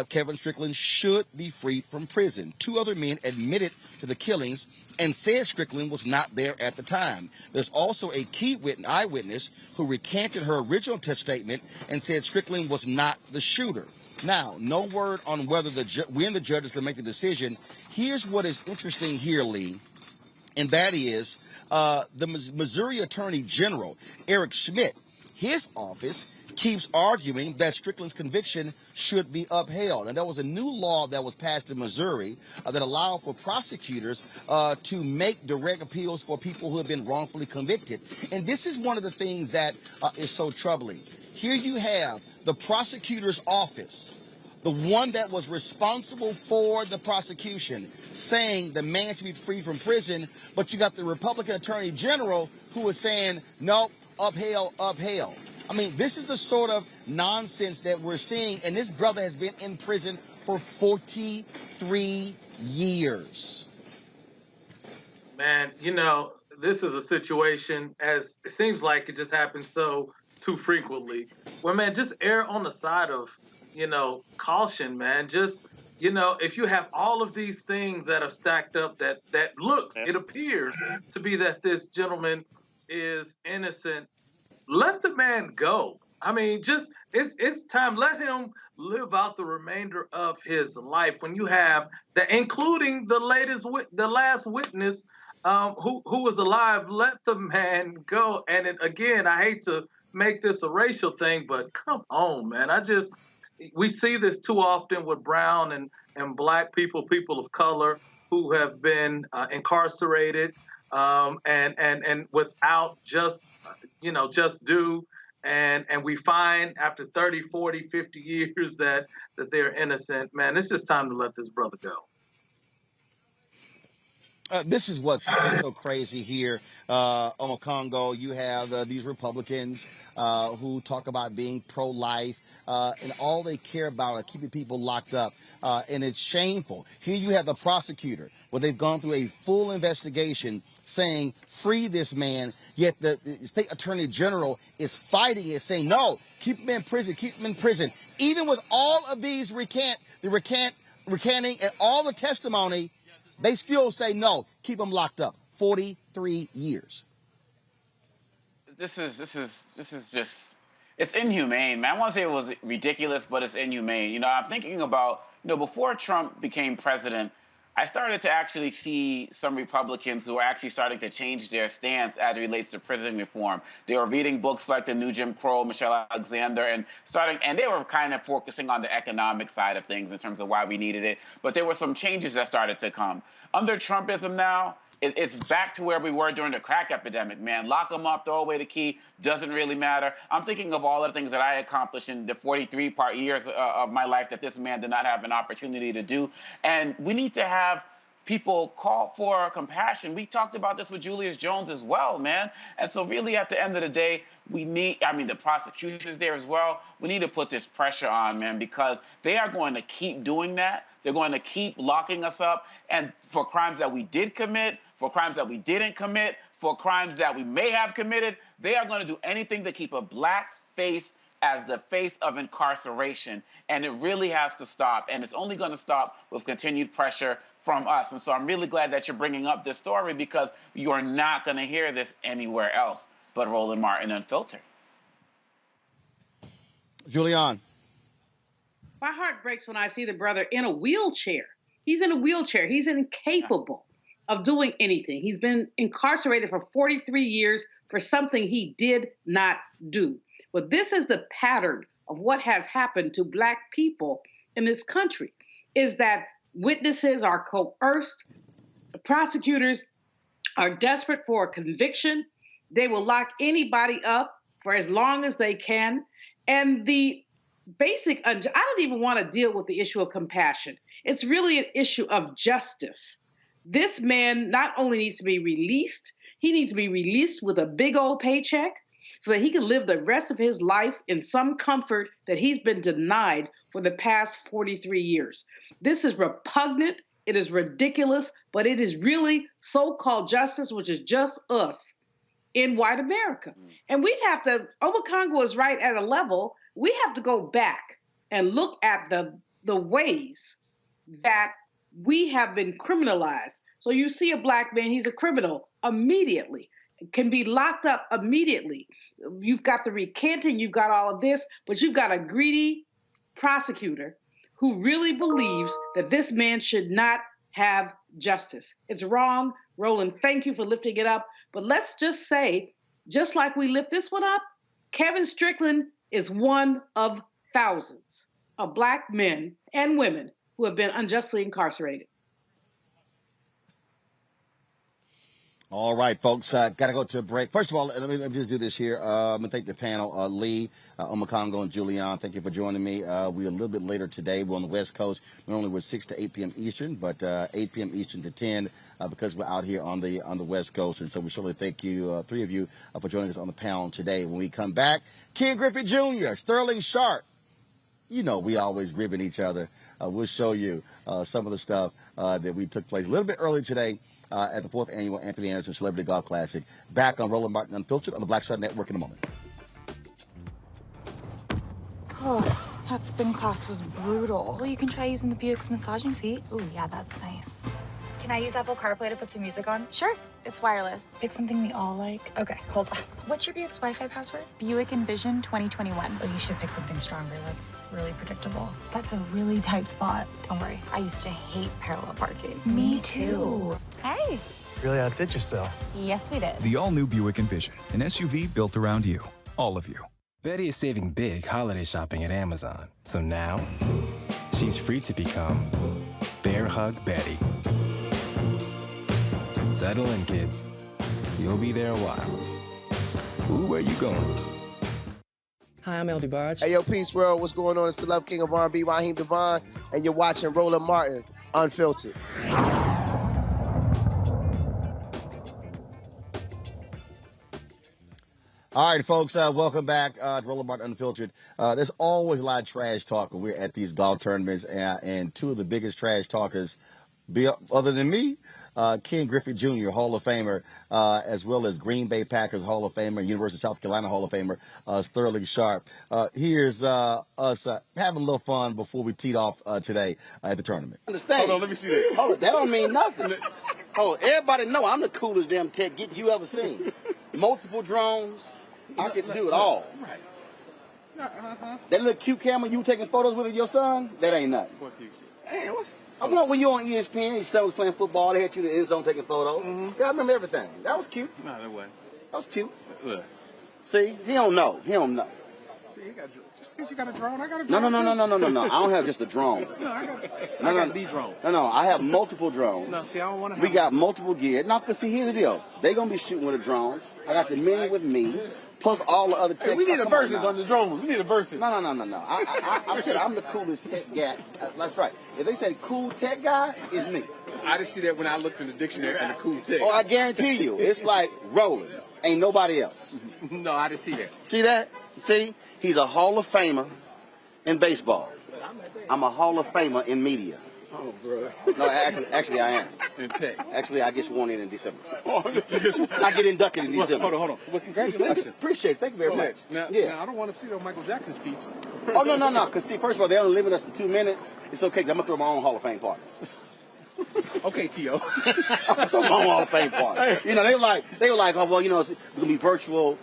Kevin Strickland should be freed from prison. Two other men admitted to the killings and said Strickland was not there at the time. There's also a key eyewitness who recanted her original test statement and said Strickland was not the shooter. Now, no word on whether when the judge is going to make the decision. Here's what is interesting here, Lee, and that is the Missouri Attorney General, Eric Schmidt, his office keeps arguing that Strickland's conviction should be upheld. And there was a new law that was passed in Missouri that allowed for prosecutors to make direct appeals for people who have been wrongfully convicted. And this is one of the things that is so troubling. Here you have the prosecutor's office, the one that was responsible for the prosecution, saying the man should be free from prison, but you got the Republican Attorney General who is saying, nope, upheld, upheld. I mean, this is the sort of nonsense that we're seeing, and this brother has been in prison for 43 years. Man, you know, this is a situation, as it seems like it just happens so too frequently, where, man, just err on the side of, caution, man. Just, if you have all of these things that are stacked up that it appears to be that this gentleman is innocent, let the man go. I mean, just it's time. Let him live out the remainder of his life. When you have including the last witness who was alive, let the man go. And again, I hate to make this a racial thing, but come on, man. We see this too often with brown and black people of color who have been incarcerated and without just due. And we find after 30, 40, 50 years that they're innocent. Man, it's just time to let this brother go. This is what's so crazy here on Congo. You have these Republicans who talk about being pro-life, and all they care about are keeping people locked up, and it's shameful. Here you have the prosecutor, where they've gone through a full investigation saying, free this man, yet the state attorney general is fighting it, saying, no, keep him in prison, keep him in prison. Even with all of these recanting and all the testimony, they still say no, keep him locked up. 43 years. This is just, it's inhumane, man. I want to say it was ridiculous, but it's inhumane. I'm thinking about, before Trump became president, I started to actually see some Republicans who are actually starting to change their stance as it relates to prison reform. They were reading books like The New Jim Crow, Michelle Alexander, and they were kind of focusing on the economic side of things in terms of why we needed it. But there were some changes that started to come. Under Trumpism now, it's back to where we were during the crack epidemic, man. Lock them up, throw away the key, doesn't really matter. I'm thinking of all the things that I accomplished in the 43 years of my life that this man did not have an opportunity to do. And we need to have people call for compassion. We talked about this with Julius Jones as well, man. And so really at the end of the day, the prosecutor's there as well. We need to put this pressure on, man, because they are going to keep doing that. They're going to keep locking us up, and for crimes that we did commit, for crimes that we didn't commit, for crimes that we may have committed, they are going to do anything to keep a black face as the face of incarceration. And it really has to stop. And it's only going to stop with continued pressure from us. And so I'm really glad that you're bringing up this story, because you're not going to hear this anywhere else but Roland Martin Unfiltered. Julian. My heart breaks when I see the brother in a wheelchair. He's in a wheelchair. He's incapable of doing anything. He's been incarcerated for 43 years for something he did not do. But this is the pattern of what has happened to Black people in this country, is that witnesses are coerced, the prosecutors are desperate for a conviction, they will lock anybody up for as long as they can, and the basic, I don't even want to deal with the issue of compassion. It's really an issue of justice. This man not only needs to be released, he needs to be released with a big old paycheck so that he can live the rest of his life in some comfort that he's been denied for the past 43 years. This is repugnant, it is ridiculous, but it is really so-called justice, which is just us in white America. And we'd have to, Obakongo is right at a level, we have to go back and look at the ways that we have been criminalized. So you see a Black man, he's a criminal immediately, can be locked up immediately. You've got the recanting, you've got all of this, but you've got a greedy prosecutor who really believes that this man should not have justice. It's wrong. Roland, thank you for lifting it up. But let's just say, just like we lift this one up, Kevin Strickland is one of thousands of Black men and women who have been unjustly incarcerated. All right, folks, got to go to a break. First of all, let me just do this here. I'm going to thank the panel, Lee, Omakongo, and Julian. Thank you for joining me. We're a little bit later today. We're on the West Coast. Normally we're 6 to 8 p.m. Eastern, but 8 p.m. Eastern to 10 because we're out here on the West Coast. And so we surely thank you, three of you, for joining us on the panel today. When we come back, Ken Griffey Jr., Sterling Sharp. You know, we always ribbing each other. We'll show you some of the stuff that we took place a little bit earlier today at the 4th Annual Anthony Anderson Celebrity Golf Classic. Back on Roland Martin Unfiltered on the Black Star Network in a moment. Oh, that spin class was brutal. Well, you can try using the Buick's massaging seat. Ooh, yeah, that's nice. Can I use Apple CarPlay to put some music on? Sure, it's wireless. Pick something we all like. Okay, hold on. What's your Buick's Wi-Fi password? Buick Envision 2021. Oh, you should pick something stronger. That's really predictable. That's a really tight spot. Don't worry, I used to hate parallel parking. Me too. Hey. Really outdid yourself. Yes, we did. The all-new Buick Envision, an SUV built around you, all of you. Betty is saving big holiday shopping at Amazon. So now, she's free to become Bear Hug Betty. Settle in, kids. You'll be there a while. Ooh, where you going? Hi, I'm El DeBarge. Hey, yo, Peace World. What's going on? It's the Love King of R&B, Raheem Devon, and you're watching Roland Martin Unfiltered. All right, folks, welcome back to Roland Martin Unfiltered. There's always a lot of trash talk when we're at these golf tournaments, and two of the biggest trash talkers, other than me, Ken Griffey Jr., Hall of Famer, as well as Green Bay Packers Hall of Famer, University of South Carolina Hall of Famer, Sterling Sharp. Here's us having a little fun before we teed off today at the tournament. Understand? Hold on, let me see that. Hold on, that don't mean nothing. Oh, everybody know I'm the coolest damn tech geek you ever seen. Multiple drones. I can do it all. Right. That little cute camera you taking photos with your son, that ain't nothing. Hey, I remember when you were on ESPN, your son was playing football, they had you in the end zone taking photos. See, I remember everything. That was cute. No, that wasn't. That was cute. Look. See, he don't know. He don't know. See, just because you got a drone, I got a No, drone. no. I don't have just a drone. No, I got the drone. No, I have multiple drones. No, see, I don't want to. We got multiple gear. No, because see, here's the deal. They gonna be shooting with a drone. I got the men with me, plus all the other tech. Hey, we need a Come versus on the drone. We need a versus. No. I'm telling you, I'm the coolest tech guy. That's right. If they say cool tech guy, it's me. I didn't see that when I looked in the dictionary and the cool tech. Oh, I guarantee you, it's like Roland. Ain't nobody else. No, I didn't see that. See that? See? He's a Hall of Famer in baseball. I'm a Hall of Famer in media. Oh, bro. No, actually I am. In tech. Actually, I get sworn in December. Oh, I get inducted in December. Hold on. Well, congratulations. Appreciate it. Thank you very much. Now, I don't want to see no Michael Jackson speech. Oh, no. Because, see, first of all, they only limit us to 2 minutes. It's okay, 'cause I'm going to throw my own Hall of Fame party. Okay, T.O. I'm going to throw my own Hall of Fame party. You know, they were like, oh, well, you know, it's going to be virtual.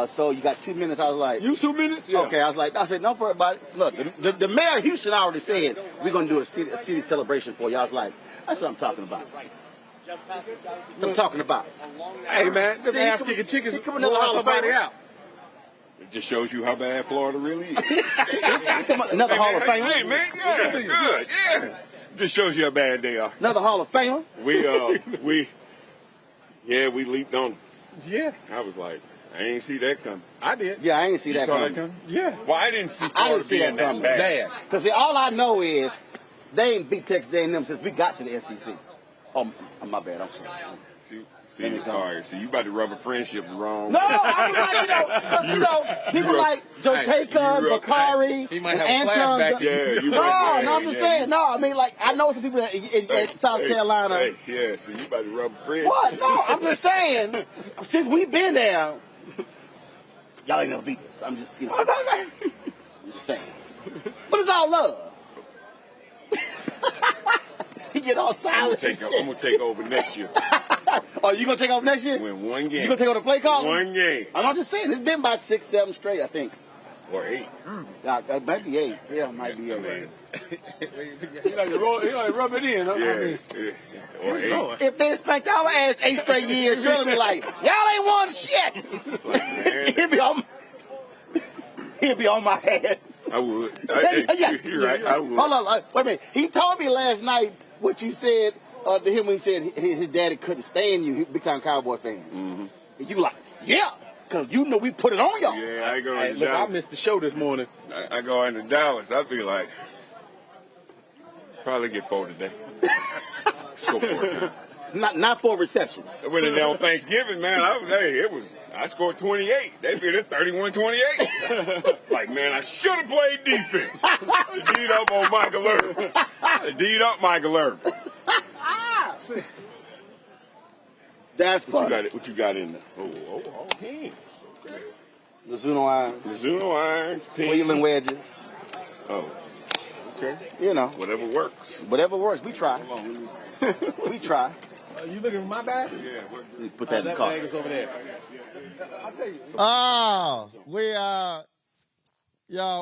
So you got 2 minutes. I was like, you 2 minutes? Yeah. Okay, I said, no, for everybody. Look, the mayor of Houston already said we're going to do a city celebration for you. I was like, that's what I'm talking about. That's what I'm talking about. Hey, man, this ass kicking chickens come another Hall of somebody Famer out. It just shows you how bad Florida really is. Another Hall of Famer. Hey, man, yeah, good, yeah. Just shows you how bad they are. Another Hall of Famer. We leaped on. Yeah. I was like, I ain't see that coming. I did. Yeah, I ain't see that saw coming. that coming? Yeah. Well, I didn't see I Florida didn't see being that coming. that bad. Because all I know is they ain't beat Texas A&M since we got to the SEC. Oh, my bad. I'm sorry. See, all right. So you about to rub a friendship wrong. No, I was like, people like Joe Tacon, Bakari, he might have Anton. a flashback. Yeah, you No, might, I'm just saying. No, I mean, like, I know some people in South Carolina. Hey, yeah, so you about to rub a friendship. What? No, I'm just saying. Since we've been there, y'all ain't never beat us. I'm just, I'm just saying. But it's all love. He get all silent. I'm gonna take over next year. Oh, you gonna take over next year? Win one game. You gonna take over the play call? One game. I'm just saying. It's been about 6, 7 straight, I think. Or 8. It might be 8. Yeah, it might be 8. You like rub it in, huh? Yeah. Or 8. If they spanked our ass 8 straight years, Shirley be like, y'all ain't won shit. He'd be on my ass. I would. You're right. I would. Hold on. Wait a minute. He told me last night what you said to him when he said his daddy couldn't stand you. He was a big-time Cowboy fan. Mm-hmm. And you like, yeah, because you know we put it on y'all. Yeah, I go into Look, Dallas. I missed the show this morning. I go into Dallas. I be like, probably get 4 today. Score 4 times. Not 4 receptions. I went in there on Thanksgiving, man. I scored 28. They beat it 31-28. Like, man, I should have played defense. D'd up on Michael Irvin. D'd up Michael Irvin. That's funny. What you got in there? Oh, hands. Mizuno irons. Mizuno irons. Cleveland wedges. Oh, okay. You know. Whatever works. Whatever works. We try. We try. You looking for my bag? Yeah. Put that in the car. That bag is over there. I'll tell you. Oh,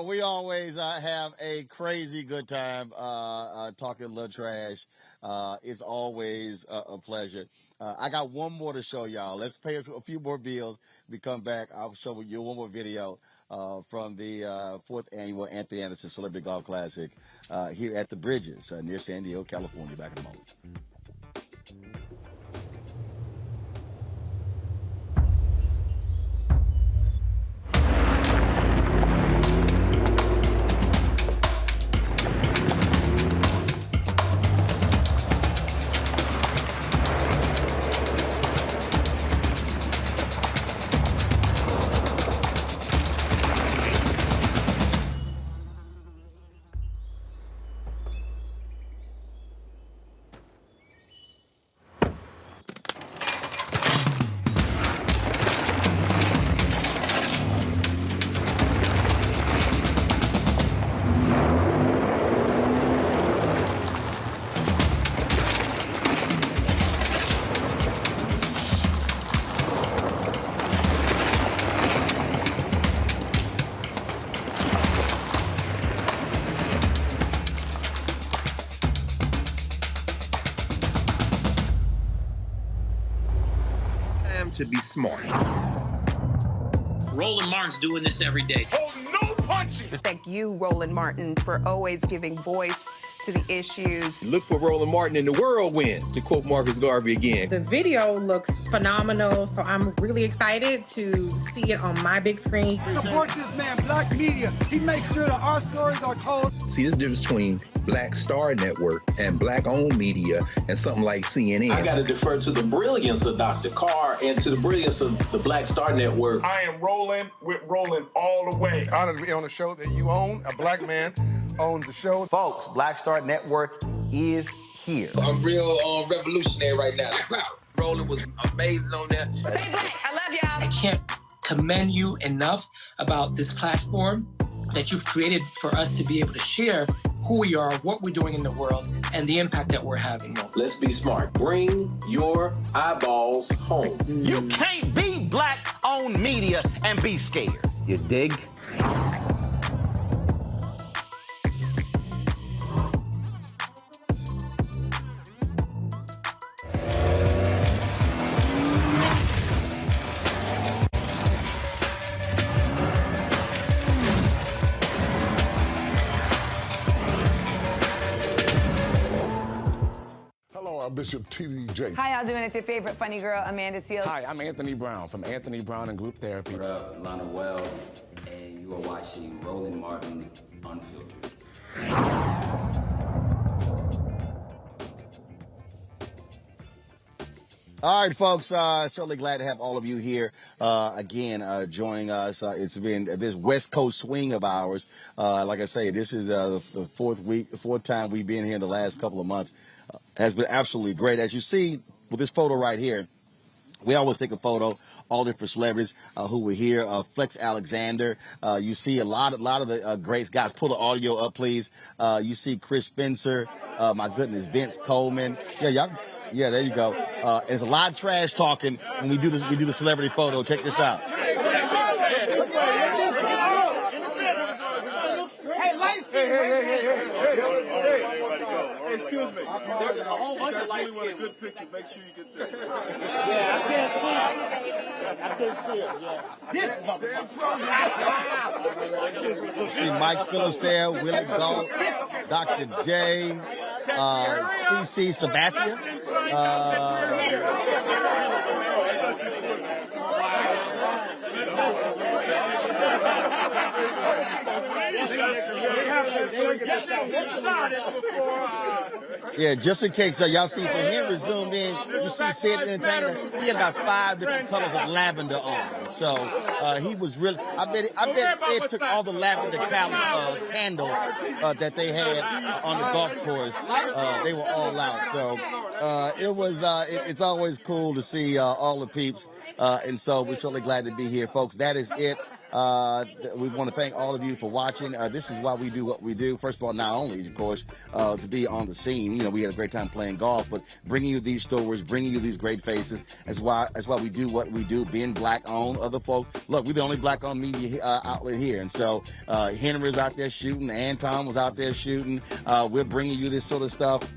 we always have a crazy good time talking a little trash. It's always a pleasure. I got one more to show y'all. Let's pay us a few more bills. We come back. I'll show you one more video from the 4th annual Anthony Anderson Celebrity Golf Classic here at the Bridges near San Diego, California. Back in a moment. to be smart. Roland Martin's doing this every day. No punching! Thank you, Roland Martin, for always giving voice to the issues. Look for Roland Martin in the whirlwind, to quote Marcus Garvey again. The video looks phenomenal, so I'm really excited to see it on my big screen. Support this man, Black Media. He makes sure that our stories are told. See, this difference between Black Star Network and Black-owned media and something like CNN. I got to defer to the brilliance of Dr. Carr and to the brilliance of the Black Star Network. I am rolling with Roland all the way. Honored to be on a show that you own. A black man owns the show. Folks, Black Star Network is here. I'm real revolutionary right now. Wow, Roland was amazing on there. Stay black. I love y'all. I can't commend you enough about this platform that you've created for us to be able to share who we are, what we're doing in the world, and the impact that we're having. Let's be smart. Bring your eyeballs home. You can't be black-owned media and be scared. You dig? I'm Bishop TDJ. How y'all doing? It's your favorite funny girl, Amanda Seals. Hi, I'm Anthony Brown from Anthony Brown and Group Therapy. What up, Lana Well, and you are watching Roland Martin Unfiltered. All right, folks, certainly glad to have all of you here again joining us. It's been this West Coast swing of ours. Like I say, this is the fourth time we've been here in the last couple of months. Has been absolutely great. As you see with this photo right here, we always take a photo, all different celebrities who were here. Flex Alexander, you see a lot of the greats. Guys, pull the audio up, please. You see Chris Spencer, my goodness, Vince Coleman. Yeah, y'all. Yeah, there you go. There's a lot of trash talking when we do this. We do the celebrity photo. Check this out. Hey, lights. Hey, excuse me. There's a whole bunch of lights. If you really want a good picture, make sure you get there. Yeah, I can't see it. This motherfucker. See Mike Phillips there, Willie Galt, Dr. J, CC Sabathia. Yeah, just in case y'all see, so Henry zoomed in, you see Sid Entertainer, he had about 5 different colors of lavender on. So he was really, I bet Sid took all the lavender candles that they had on the golf course. They were all out. So it's always cool to see all the peeps. And so we're certainly glad to be here, folks. That is it. We want to thank all of you for watching. This is why we do what we do. First of all, not only, of course, to be on the scene. You know, we had a great time playing golf, but bringing you these stories, bringing you these great faces. That's why we do what we do. Being black-owned, other folks. Look, we're the only black-owned media outlet here, and so Henry's out there shooting. Anton was out there shooting. We're bringing you this sort of stuff.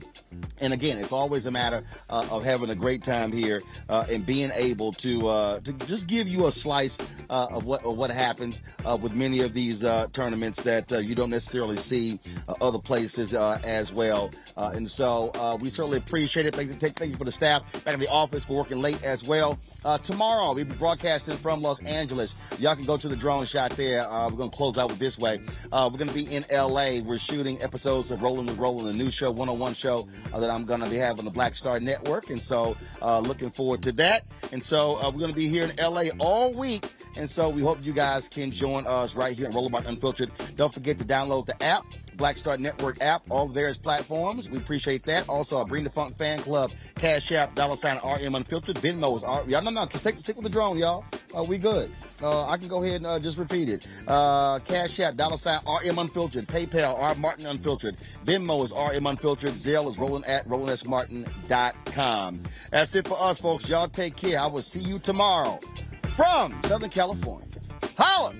And again, it's always a matter of having a great time here and being able to just give you a slice of what happens with many of these tournaments that you don't necessarily see other places as well. And so we certainly appreciate it. Thank you for the staff back in the office for working late as well. Tomorrow, we'll be broadcasting from Los Angeles. Y'all can go to the drone shot there. We're going to close out with this way. We're going to be in L.A. We're shooting episodes of Roland with Roland, a new show, one-on-one show that I'm going to be having on the Black Star Network. And so looking forward to that. And so we're going to be here in L.A. all week. And so we hope you guys can join us right here on Roland Martin Unfiltered. Don't forget to download the app, Black Star Network app, all various platforms. We appreciate that. Also, Bring the Funk Fan Club, Cash App, $RM Unfiltered, Venmo is y'all. No, stick with the drone, y'all. We good. I can go ahead and just repeat it. Cash App, $RM Unfiltered, PayPal, R Martin Unfiltered, Venmo is RM Unfiltered, Zelle is Roland at RolandSMartin.com. That's it for us, folks. Y'all take care. I will see you tomorrow from Southern California. Holla!